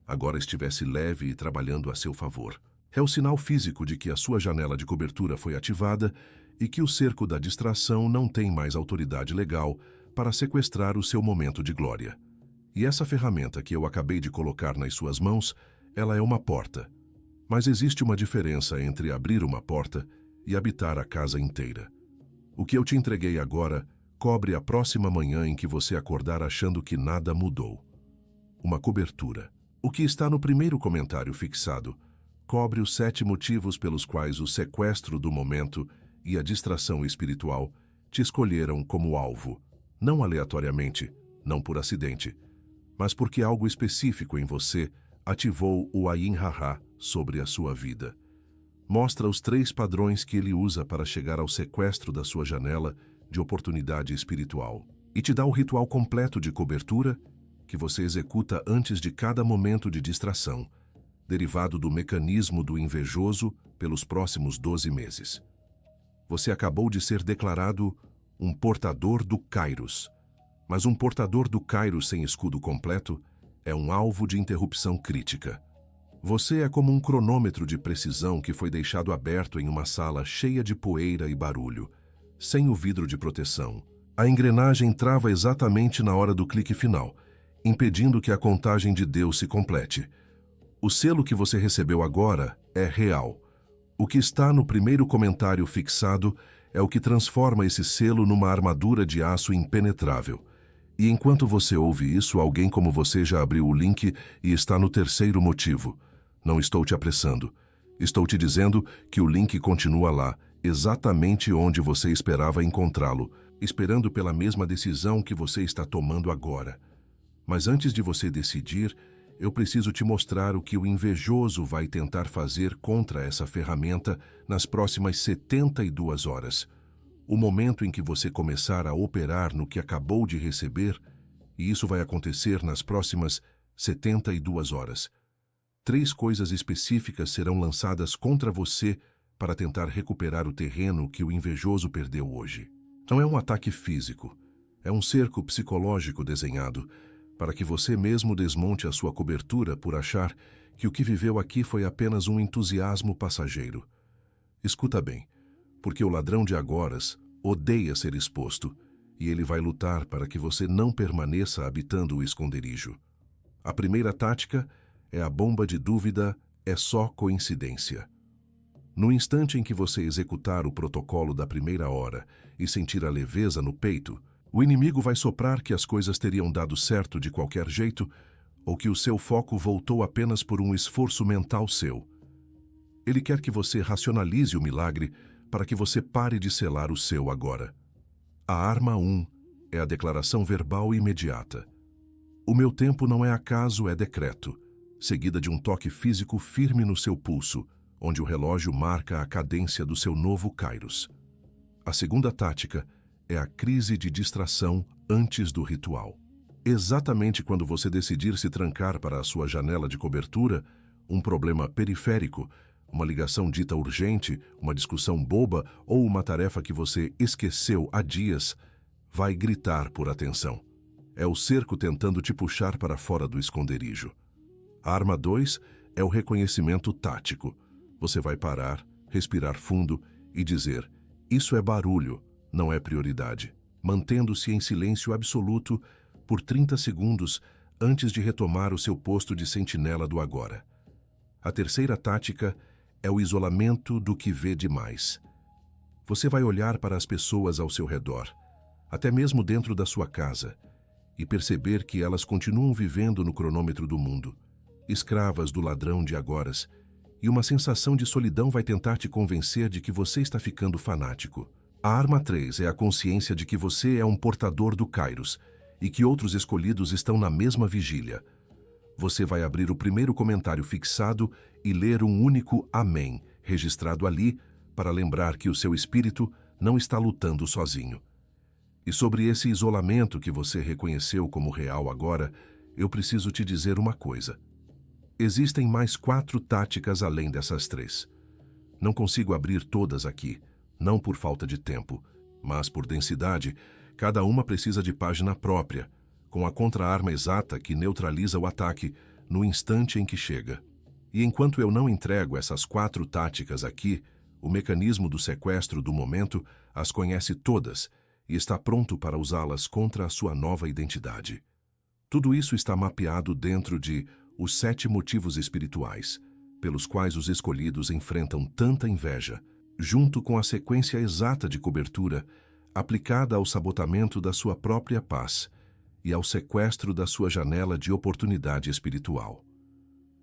agora estivesse leve e trabalhando a seu favor. É o sinal físico de que a sua janela de cobertura foi ativada e que o cerco da distração não tem mais autoridade legal para sequestrar o seu momento de glória. E essa ferramenta que eu acabei de colocar nas suas mãos, ela é uma porta. Mas existe uma diferença entre abrir uma porta e habitar a casa inteira. O que eu te entreguei agora cobre a próxima manhã em que você acordar achando que nada mudou. Uma cobertura. O que está no primeiro comentário fixado cobre os 7 motivos pelos quais o sequestro do momento e a distração espiritual te escolheram como alvo, não aleatoriamente, não por acidente, mas porque algo específico em você ativou o Ayin Ra sobre a sua vida. Mostra os 3 padrões que ele usa para chegar ao sequestro da sua janela de oportunidade espiritual. E te dá o ritual completo de cobertura que você executa antes de cada momento de distração, derivado do mecanismo do invejoso pelos próximos 12 meses. Você acabou de ser declarado um portador do Kairos. Mas um portador do Kairos sem escudo completo é um alvo de interrupção crítica. Você é como um cronômetro de precisão que foi deixado aberto em uma sala cheia de poeira e barulho, sem o vidro de proteção. A engrenagem trava exatamente na hora do clique final, impedindo que a contagem de Deus se complete. O selo que você recebeu agora é real. O que está no primeiro comentário fixado é o que transforma esse selo numa armadura de aço impenetrável. E enquanto você ouve isso, alguém como você já abriu o link e está no terceiro motivo. Não estou te apressando. Estou te dizendo que o link continua lá, exatamente onde você esperava encontrá-lo, esperando pela mesma decisão que você está tomando agora. Mas antes de você decidir, eu preciso te mostrar o que o invejoso vai tentar fazer contra essa ferramenta nas próximas 72 horas. O momento em que você começar a operar no que acabou de receber, e isso vai acontecer nas próximas 72 horas. 3 coisas específicas serão lançadas contra você para tentar recuperar o terreno que o invejoso perdeu hoje. Não é um ataque físico, é um cerco psicológico desenhado para que você mesmo desmonte a sua cobertura por achar que o que viveu aqui foi apenas um entusiasmo passageiro. Escuta bem, porque o ladrão de agoras odeia ser exposto e ele vai lutar para que você não permaneça habitando o esconderijo. A primeira tática é a bomba de dúvida, é só coincidência. No instante em que você executar o protocolo da primeira hora e sentir a leveza no peito, o inimigo vai soprar que as coisas teriam dado certo de qualquer jeito ou que o seu foco voltou apenas por um esforço mental seu. Ele quer que você racionalize o milagre para que você pare de selar o seu agora. A arma 1 é a declaração verbal imediata. O meu tempo não é acaso, é decreto, seguida de um toque físico firme no seu pulso, onde o relógio marca a cadência do seu novo Kairos. A segunda tática é a crise de distração antes do ritual. Exatamente quando você decidir se trancar para a sua janela de cobertura, um problema periférico, uma ligação dita urgente, uma discussão boba ou uma tarefa que você esqueceu há dias, vai gritar por atenção. É o cerco tentando te puxar para fora do esconderijo. A arma 2 é o reconhecimento tático. Você vai parar, respirar fundo e dizer: isso é barulho, não é prioridade, mantendo-se em silêncio absoluto por 30 segundos antes de retomar o seu posto de sentinela do agora. A terceira tática é o isolamento do que vê demais. Você vai olhar para as pessoas ao seu redor, até mesmo dentro da sua casa, e perceber que elas continuam vivendo no cronômetro do mundo, escravas do ladrão de agoras, e uma sensação de solidão vai tentar te convencer de que você está ficando fanático. A arma 3 é a consciência de que você é um portador do Kairos e que outros escolhidos estão na mesma vigília. Você vai abrir o primeiro comentário fixado e ler um único amém, registrado ali, para lembrar que o seu espírito não está lutando sozinho. E sobre esse isolamento que você reconheceu como real agora, eu preciso te dizer uma coisa. Existem mais 4 táticas além dessas 3. Não consigo abrir todas aqui, não por falta de tempo, mas por densidade. Cada uma precisa de página própria, com a contra-arma exata que neutraliza o ataque no instante em que chega. E enquanto eu não entrego essas 4 táticas aqui, o mecanismo do sequestro do momento as conhece todas e está pronto para usá-las contra a sua nova identidade. Tudo isso está mapeado dentro de os 7 motivos espirituais, pelos quais os escolhidos enfrentam tanta inveja, junto com a sequência exata de cobertura aplicada ao sabotamento da sua própria paz e ao sequestro da sua janela de oportunidade espiritual.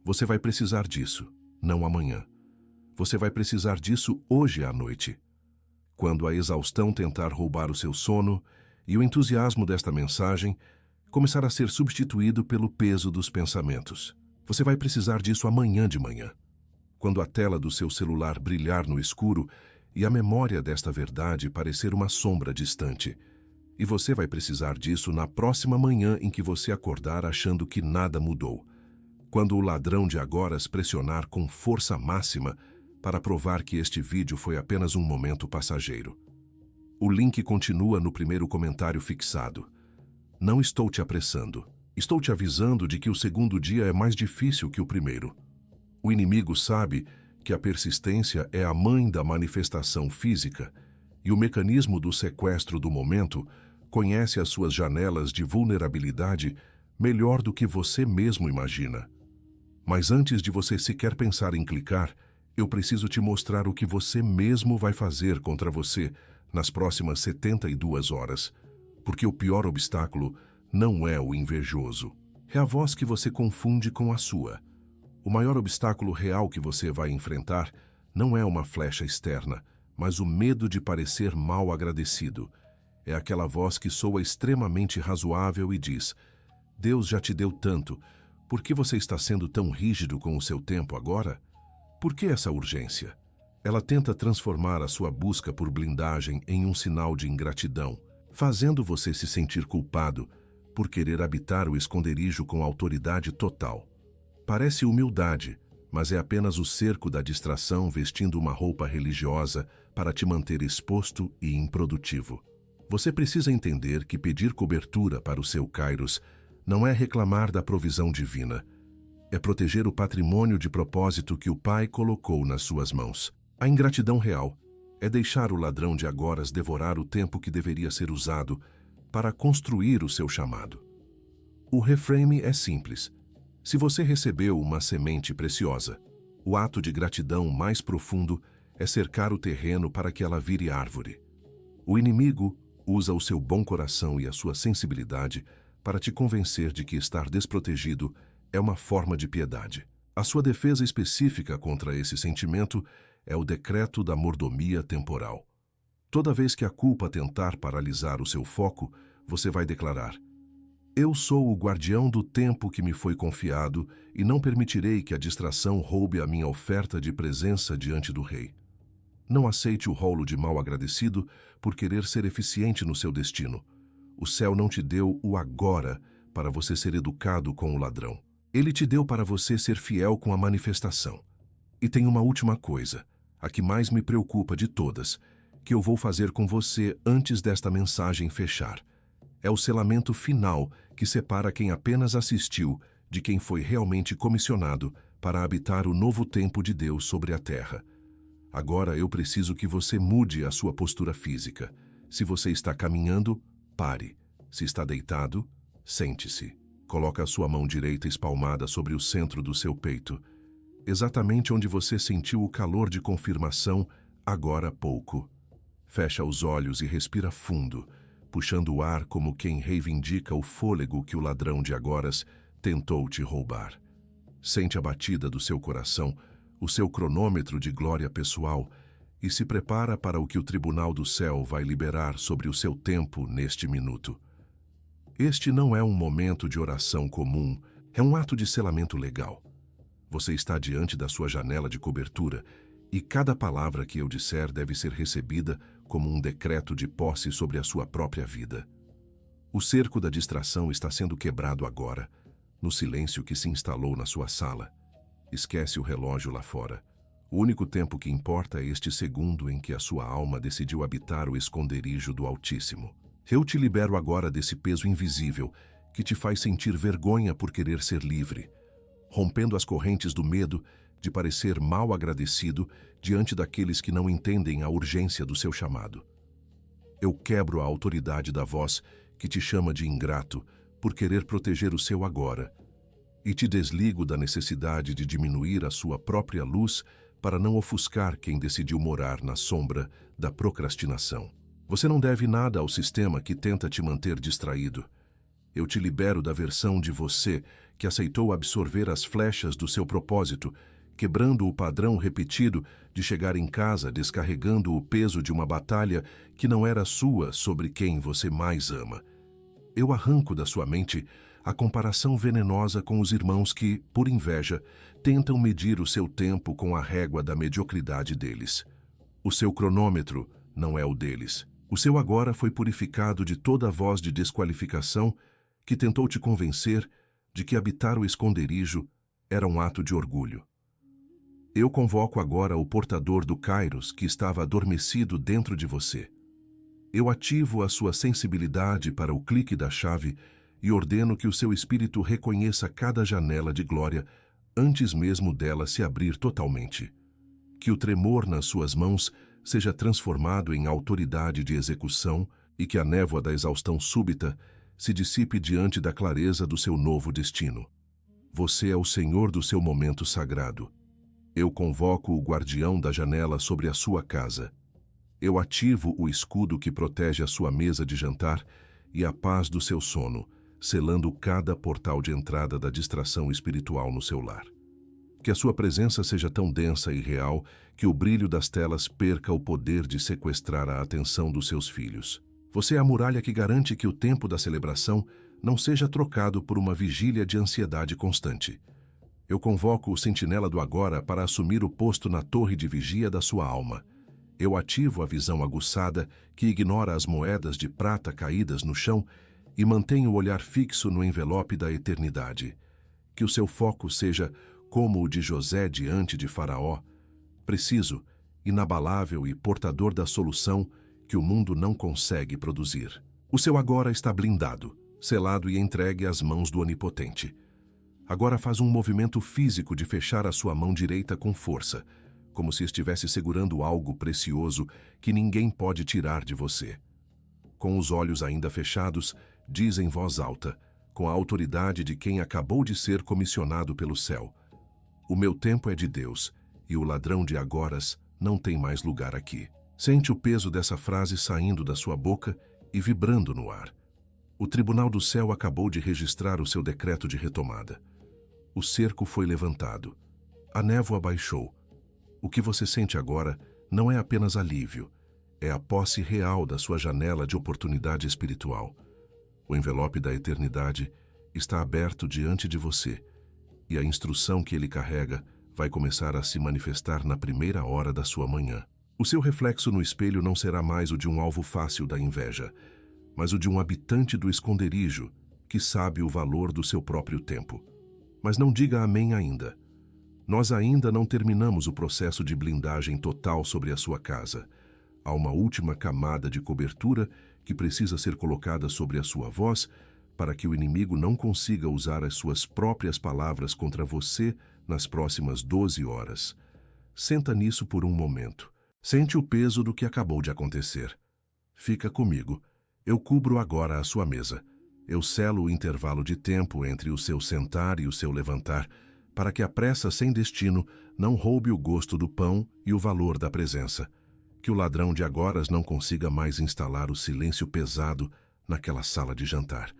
Você vai precisar disso, não amanhã. Você vai precisar disso hoje à noite. Quando a exaustão tentar roubar o seu sono e o entusiasmo desta mensagem começar a ser substituído pelo peso dos pensamentos. Você vai precisar disso amanhã de manhã. Quando a tela do seu celular brilhar no escuro e a memória desta verdade parecer uma sombra distante. E você vai precisar disso na próxima manhã em que você acordar achando que nada mudou. Quando o ladrão de agoras pressionar com força máxima para provar que este vídeo foi apenas um momento passageiro. O link continua no primeiro comentário fixado. Não estou te apressando. Estou te avisando de que o segundo dia é mais difícil que o primeiro. O inimigo sabe que a persistência é a mãe da manifestação física e o mecanismo do sequestro do momento conhece as suas janelas de vulnerabilidade melhor do que você mesmo imagina. Mas antes de você sequer pensar em clicar, eu preciso te mostrar o que você mesmo vai fazer contra você nas próximas 72 horas. Porque o pior obstáculo não é o invejoso. É a voz que você confunde com a sua. O maior obstáculo real que você vai enfrentar não é uma flecha externa, mas o medo de parecer mal agradecido. É aquela voz que soa extremamente razoável e diz: Deus já te deu tanto, por que você está sendo tão rígido com o seu tempo agora? Por que essa urgência? Ela tenta transformar a sua busca por blindagem em um sinal de ingratidão, fazendo você se sentir culpado por querer habitar o esconderijo com autoridade total. Parece humildade, mas é apenas o cerco da distração vestindo uma roupa religiosa para te manter exposto e improdutivo. Você precisa entender que pedir cobertura para o seu Kairos não é reclamar da provisão divina, é proteger o patrimônio de propósito que o Pai colocou nas suas mãos. A ingratidão real é deixar o ladrão de agoras devorar o tempo que deveria ser usado para construir o seu chamado. O reframe é simples. Se você recebeu uma semente preciosa, o ato de gratidão mais profundo é cercar o terreno para que ela vire árvore. O inimigo usa o seu bom coração e a sua sensibilidade para te convencer de que estar desprotegido é uma forma de piedade. A sua defesa específica contra esse sentimento é o decreto da mordomia temporal. Toda vez que a culpa tentar paralisar o seu foco, você vai declarar: Eu sou o guardião do tempo que me foi confiado e não permitirei que a distração roube a minha oferta de presença diante do rei. Não aceite o rolo de mal agradecido por querer ser eficiente no seu destino. O céu não te deu o agora para você ser educado com o ladrão. Ele te deu para você ser fiel com a manifestação. E tem uma última coisa, a que mais me preocupa de todas, que eu vou fazer com você antes desta mensagem fechar. É o selamento final que separa quem apenas assistiu de quem foi realmente comissionado para habitar o novo tempo de Deus sobre a terra. Agora eu preciso que você mude a sua postura física. Se você está caminhando, pare. Se está deitado, sente-se. Coloque a sua mão direita espalmada sobre o centro do seu peito, exatamente onde você sentiu o calor de confirmação agora há pouco. Fecha os olhos e respira fundo, puxando o ar como quem reivindica o fôlego que o ladrão de agoras tentou te roubar. Sente a batida do seu coração, o seu cronômetro de glória pessoal, e se prepara para o que o tribunal do céu vai liberar sobre o seu tempo neste minuto. Este não é um momento de oração comum, é um ato de selamento legal. Você está diante da sua janela de cobertura e cada palavra que eu disser deve ser recebida como um decreto de posse sobre a sua própria vida. O cerco da distração está sendo quebrado agora, no silêncio que se instalou na sua sala. Esquece o relógio lá fora. O único tempo que importa é este segundo em que a sua alma decidiu habitar o esconderijo do Altíssimo. Eu te libero agora desse peso invisível que te faz sentir vergonha por querer ser livre, rompendo as correntes do medo de parecer mal agradecido diante daqueles que não entendem a urgência do seu chamado. Eu quebro a autoridade da voz que te chama de ingrato por querer proteger o seu agora, e te desligo da necessidade de diminuir a sua própria luz para não ofuscar quem decidiu morar na sombra da procrastinação. Você não deve nada ao sistema que tenta te manter distraído. Eu te libero da versão de você que aceitou absorver as flechas do seu propósito, quebrando o padrão repetido de chegar em casa descarregando o peso de uma batalha que não era sua sobre quem você mais ama. Eu arranco da sua mente a comparação venenosa com os irmãos que, por inveja, tentam medir o seu tempo com a régua da mediocridade deles. O seu cronômetro não é o deles. O seu agora foi purificado de toda a voz de desqualificação que tentou te convencer de que habitar o esconderijo era um ato de orgulho. Eu convoco agora o portador do Kairos que estava adormecido dentro de você. Eu ativo a sua sensibilidade para o clique da chave e ordeno que o seu espírito reconheça cada janela de glória antes mesmo dela se abrir totalmente. Que o tremor nas suas mãos seja transformado em autoridade de execução e que a névoa da exaustão súbita se dissipe diante da clareza do seu novo destino. Você é o senhor do seu momento sagrado. Eu convoco o guardião da janela sobre a sua casa. Eu ativo o escudo que protege a sua mesa de jantar e a paz do seu sono, selando cada portal de entrada da distração espiritual no seu lar. Que a sua presença seja tão densa e real que o brilho das telas perca o poder de sequestrar a atenção dos seus filhos. Você é a muralha que garante que o tempo da celebração não seja trocado por uma vigília de ansiedade constante. Eu convoco o sentinela do agora para assumir o posto na torre de vigia da sua alma. Eu ativo a visão aguçada que ignora as moedas de prata caídas no chão e mantenho o olhar fixo no envelope da eternidade. Que o seu foco seja como o de José diante de Faraó, preciso, inabalável e portador da solução que o mundo não consegue produzir. O seu agora está blindado, selado e entregue às mãos do Onipotente. Agora faz um movimento físico de fechar a sua mão direita com força, como se estivesse segurando algo precioso que ninguém pode tirar de você. Com os olhos ainda fechados, diz em voz alta, com a autoridade de quem acabou de ser comissionado pelo céu: o meu tempo é de Deus, e o ladrão de agoras não tem mais lugar aqui. Sente o peso dessa frase saindo da sua boca e vibrando no ar. O tribunal do céu acabou de registrar o seu decreto de retomada. O cerco foi levantado. A névoa baixou. O que você sente agora não é apenas alívio, é a posse real da sua janela de oportunidade espiritual. O envelope da eternidade está aberto diante de você, e a instrução que ele carrega vai começar a se manifestar na primeira hora da sua manhã. O seu reflexo no espelho não será mais o de um alvo fácil da inveja, mas o de um habitante do esconderijo que sabe o valor do seu próprio tempo. Mas não diga amém ainda. Nós ainda não terminamos o processo de blindagem total sobre a sua casa. Há uma última camada de cobertura que precisa ser colocada sobre a sua voz para que o inimigo não consiga usar as suas próprias palavras contra você nas próximas 12 horas. Senta nisso por um momento. Sente o peso do que acabou de acontecer. Fica comigo. Eu cubro agora a sua mesa. Eu selo o intervalo de tempo entre o seu sentar e o seu levantar, para que a pressa sem destino não roube o gosto do pão e o valor da presença. Que o ladrão de agoras não consiga mais instalar o silêncio pesado naquela sala de jantar.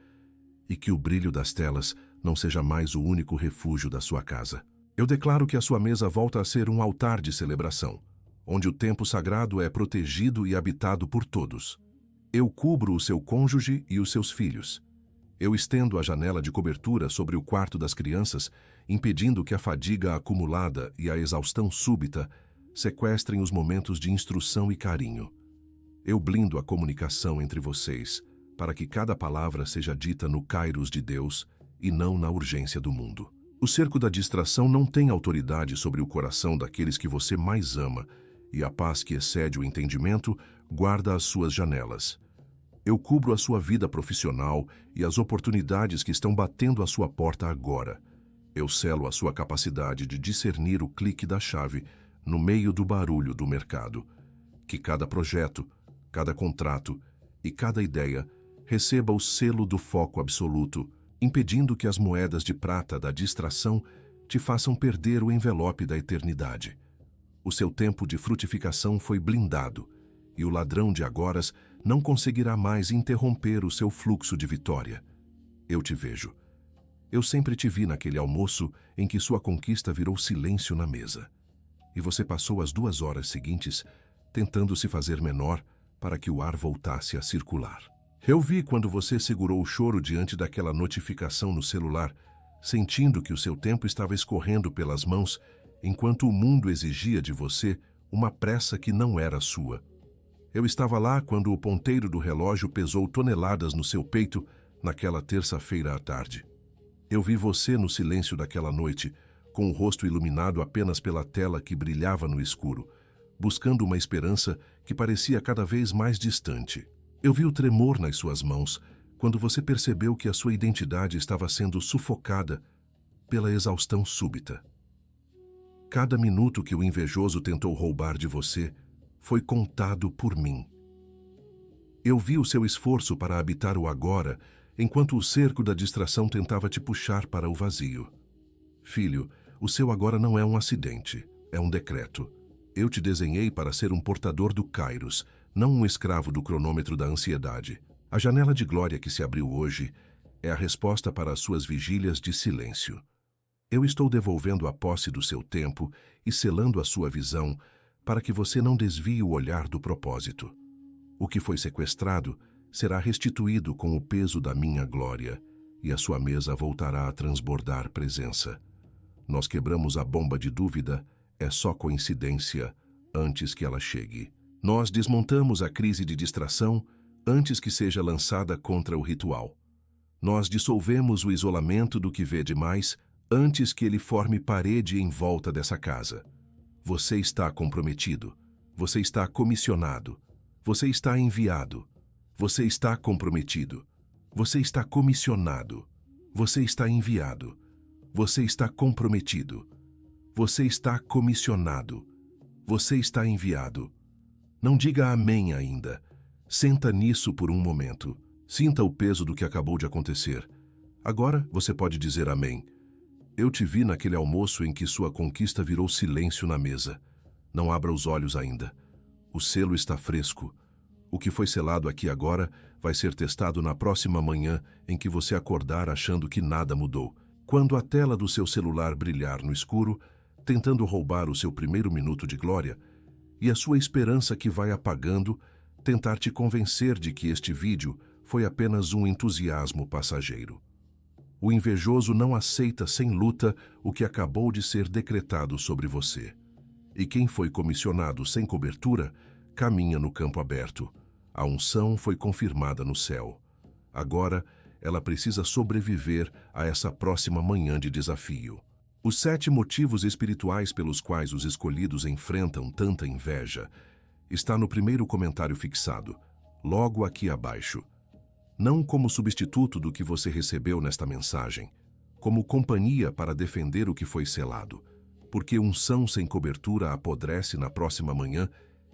E que o brilho das telas não seja mais o único refúgio da sua casa. Eu declaro que a sua mesa volta a ser um altar de celebração, onde o tempo sagrado é protegido e habitado por todos. Eu cubro o seu cônjuge e os seus filhos. Eu estendo a janela de cobertura sobre o quarto das crianças, impedindo que a fadiga acumulada e a exaustão súbita sequestrem os momentos de instrução e carinho. Eu blindo a comunicação entre vocês, para que cada palavra seja dita no kairos de Deus e não na urgência do mundo. O cerco da distração não tem autoridade sobre o coração daqueles que você mais ama, e a paz que excede o entendimento guarda as suas janelas. Eu cubro a sua vida profissional e as oportunidades que estão batendo à sua porta agora. Eu selo a sua capacidade de discernir o clique da chave no meio do barulho do mercado. Que cada projeto, cada contrato e cada ideia receba o selo do foco absoluto, impedindo que as moedas de prata da distração te façam perder o envelope da eternidade. O seu tempo de frutificação foi blindado, e o ladrão de agoras não conseguirá mais interromper o seu fluxo de vitória. Eu te vejo. Eu sempre te vi naquele almoço em que sua conquista virou silêncio na mesa. E você passou as 2 horas seguintes tentando se fazer menor para que o ar voltasse a circular. Eu vi quando você segurou o choro diante daquela notificação no celular, sentindo que o seu tempo estava escorrendo pelas mãos, enquanto o mundo exigia de você uma pressa que não era sua. Eu estava lá quando o ponteiro do relógio pesou toneladas no seu peito naquela terça-feira à tarde. Eu vi você no silêncio daquela noite, com o rosto iluminado apenas pela tela que brilhava no escuro, buscando uma esperança que parecia cada vez mais distante. Eu vi o tremor nas suas mãos quando você percebeu que a sua identidade estava sendo sufocada pela exaustão súbita. Cada minuto que o invejoso tentou roubar de você foi contado por mim. Eu vi o seu esforço para habitar o agora, enquanto o cerco da distração tentava te puxar para o vazio. Filho, o seu agora não é um acidente, é um decreto. Eu te desenhei para ser um portador do kairos, não um escravo do cronômetro da ansiedade. A janela de glória que se abriu hoje é a resposta para as suas vigílias de silêncio. Eu estou devolvendo a posse do seu tempo e selando a sua visão para que você não desvie o olhar do propósito. O que foi sequestrado será restituído com o peso da minha glória, e a sua mesa voltará a transbordar presença. Nós quebramos a bomba de dúvida, é só coincidência, antes que ela chegue. Nós desmontamos a crise de distração antes que seja lançada contra o ritual. Nós dissolvemos o isolamento do que vê demais antes que ele forme parede em volta dessa casa. Você está comprometido, você está comissionado, você está enviado, você está comprometido, você está comissionado, você está enviado, você está comprometido, você está comissionado, você está enviado. Não diga amém ainda. Senta nisso por um momento. Sinta o peso do que acabou de acontecer. Agora você pode dizer amém. Eu te vi naquele almoço em que sua conquista virou silêncio na mesa. Não abra os olhos ainda. O selo está fresco. O que foi selado aqui agora vai ser testado na próxima manhã em que você acordar achando que nada mudou. Quando a tela do seu celular brilhar no escuro, tentando roubar o seu primeiro minuto de glória, e a sua esperança que vai apagando, tentar te convencer de que este vídeo foi apenas um entusiasmo passageiro. O invejoso não aceita sem luta o que acabou de ser decretado sobre você. E quem foi comissionado sem cobertura, caminha no campo aberto. A unção foi confirmada no céu. Agora, ela precisa sobreviver a essa próxima manhã de desafio. Os 7 motivos espirituais pelos quais os escolhidos enfrentam tanta inveja está no primeiro comentário fixado, logo aqui abaixo. Não como substituto do que você recebeu nesta mensagem, como companhia para defender o que foi selado, porque unção sem cobertura apodrece na próxima manhã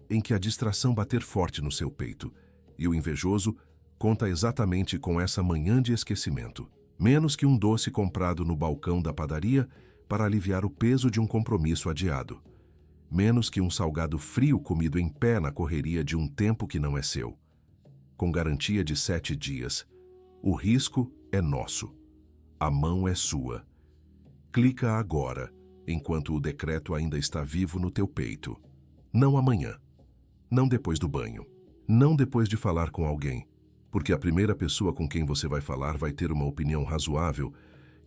em que a distração bater forte no seu peito, e o invejoso conta exatamente com essa manhã de esquecimento, menos que um doce comprado no balcão da padaria para aliviar o peso de um compromisso adiado, menos que um salgado frio comido em pé na correria de um tempo que não é seu. Com garantia de 7 dias, o risco é nosso. A mão é sua. Clica agora, enquanto o decreto ainda está vivo no teu peito. Não amanhã. Não depois do banho. Não depois de falar com alguém, porque a primeira pessoa com quem você vai falar vai ter uma opinião razoável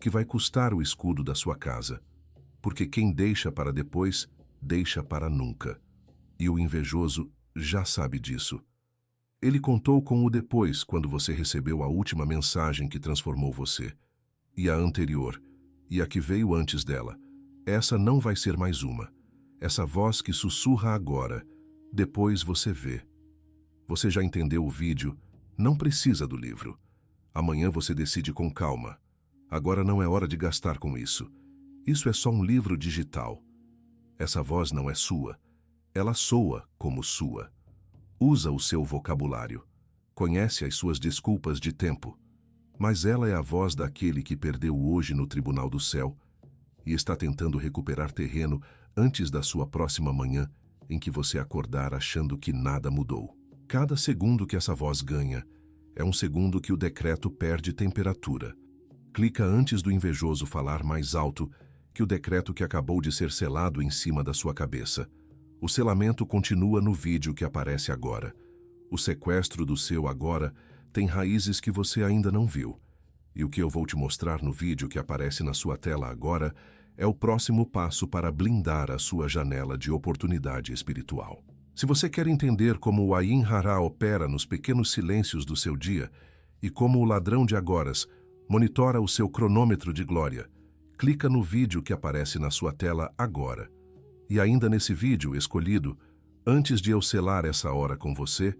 que vai custar o escudo da sua casa. Porque quem deixa para depois, deixa para nunca. E o invejoso já sabe disso. Ele contou com o depois quando você recebeu a última mensagem que transformou você. E a anterior, e a que veio antes dela. Essa não vai ser mais uma. Essa voz que sussurra agora, depois você vê. Você já entendeu o vídeo? Não precisa do livro. Amanhã você decide com calma. Agora não é hora de gastar com isso. Isso é só um livro digital. Essa voz não é sua. Ela soa como sua. Usa o seu vocabulário. Conhece as suas desculpas de tempo. Mas ela é a voz daquele que perdeu hoje no tribunal do céu e está tentando recuperar terreno antes da sua próxima manhã em que você acordar achando que nada mudou. Cada segundo que essa voz ganha é um segundo que o decreto perde temperatura. Clica antes do invejoso falar mais alto que o decreto que acabou de ser selado em cima da sua cabeça. O selamento continua no vídeo que aparece agora. O sequestro do seu agora tem raízes que você ainda não viu. E o que eu vou te mostrar no vídeo que aparece na sua tela agora é o próximo passo para blindar a sua janela de oportunidade espiritual. Se você quer entender como o Ayin Hara opera nos pequenos silêncios do seu dia e como o ladrão de agoras monitora o seu cronômetro de glória, clica no vídeo que aparece na sua tela agora. E ainda nesse vídeo escolhido, antes de eu selar essa hora com você,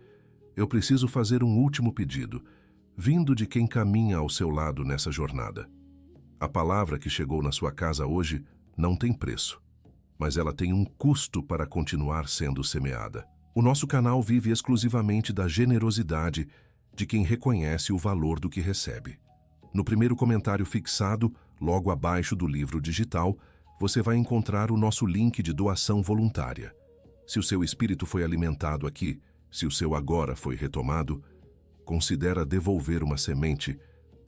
eu preciso fazer um último pedido, vindo de quem caminha ao seu lado nessa jornada. A palavra que chegou na sua casa hoje não tem preço, mas ela tem um custo para continuar sendo semeada. O nosso canal vive exclusivamente da generosidade de quem reconhece o valor do que recebe. No primeiro comentário fixado, logo abaixo do livro digital, você vai encontrar o nosso link de doação voluntária. Se o seu espírito foi alimentado aqui, se o seu agora foi retomado, considera devolver uma semente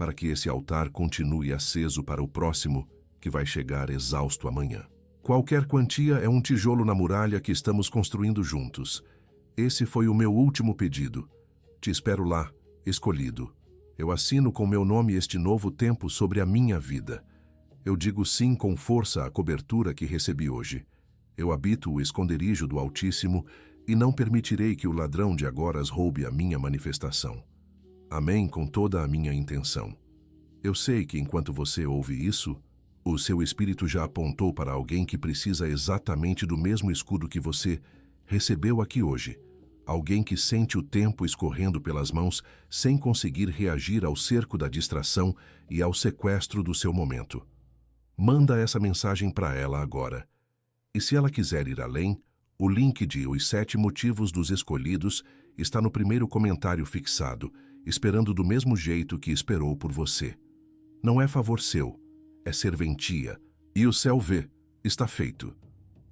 para que esse altar continue aceso para o próximo, que vai chegar exausto amanhã. Qualquer quantia é um tijolo na muralha que estamos construindo juntos. Esse foi o meu último pedido. Te espero lá, escolhido. Eu assino com meu nome este novo tempo sobre a minha vida. Eu digo sim com força à cobertura que recebi hoje. Eu habito o esconderijo do Altíssimo e não permitirei que o ladrão de agoras roube a minha manifestação. Amém com toda a minha intenção. Eu sei que enquanto você ouve isso, o seu espírito já apontou para alguém que precisa exatamente do mesmo escudo que você recebeu aqui hoje. Alguém que sente o tempo escorrendo pelas mãos sem conseguir reagir ao cerco da distração e ao sequestro do seu momento. Manda essa mensagem para ela agora. E se ela quiser ir além, o link de Os 7 Motivos dos Escolhidos está no primeiro comentário fixado, esperando do mesmo jeito que esperou por você. Não é favor seu, é serventia. E o céu vê, está feito.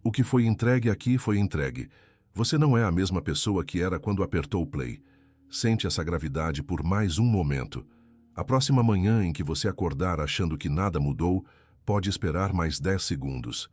O que foi entregue aqui foi entregue. Você não é a mesma pessoa que era quando apertou o play. Sente essa gravidade por mais um momento. A próxima manhã em que você acordar achando que nada mudou, pode esperar mais 10 segundos.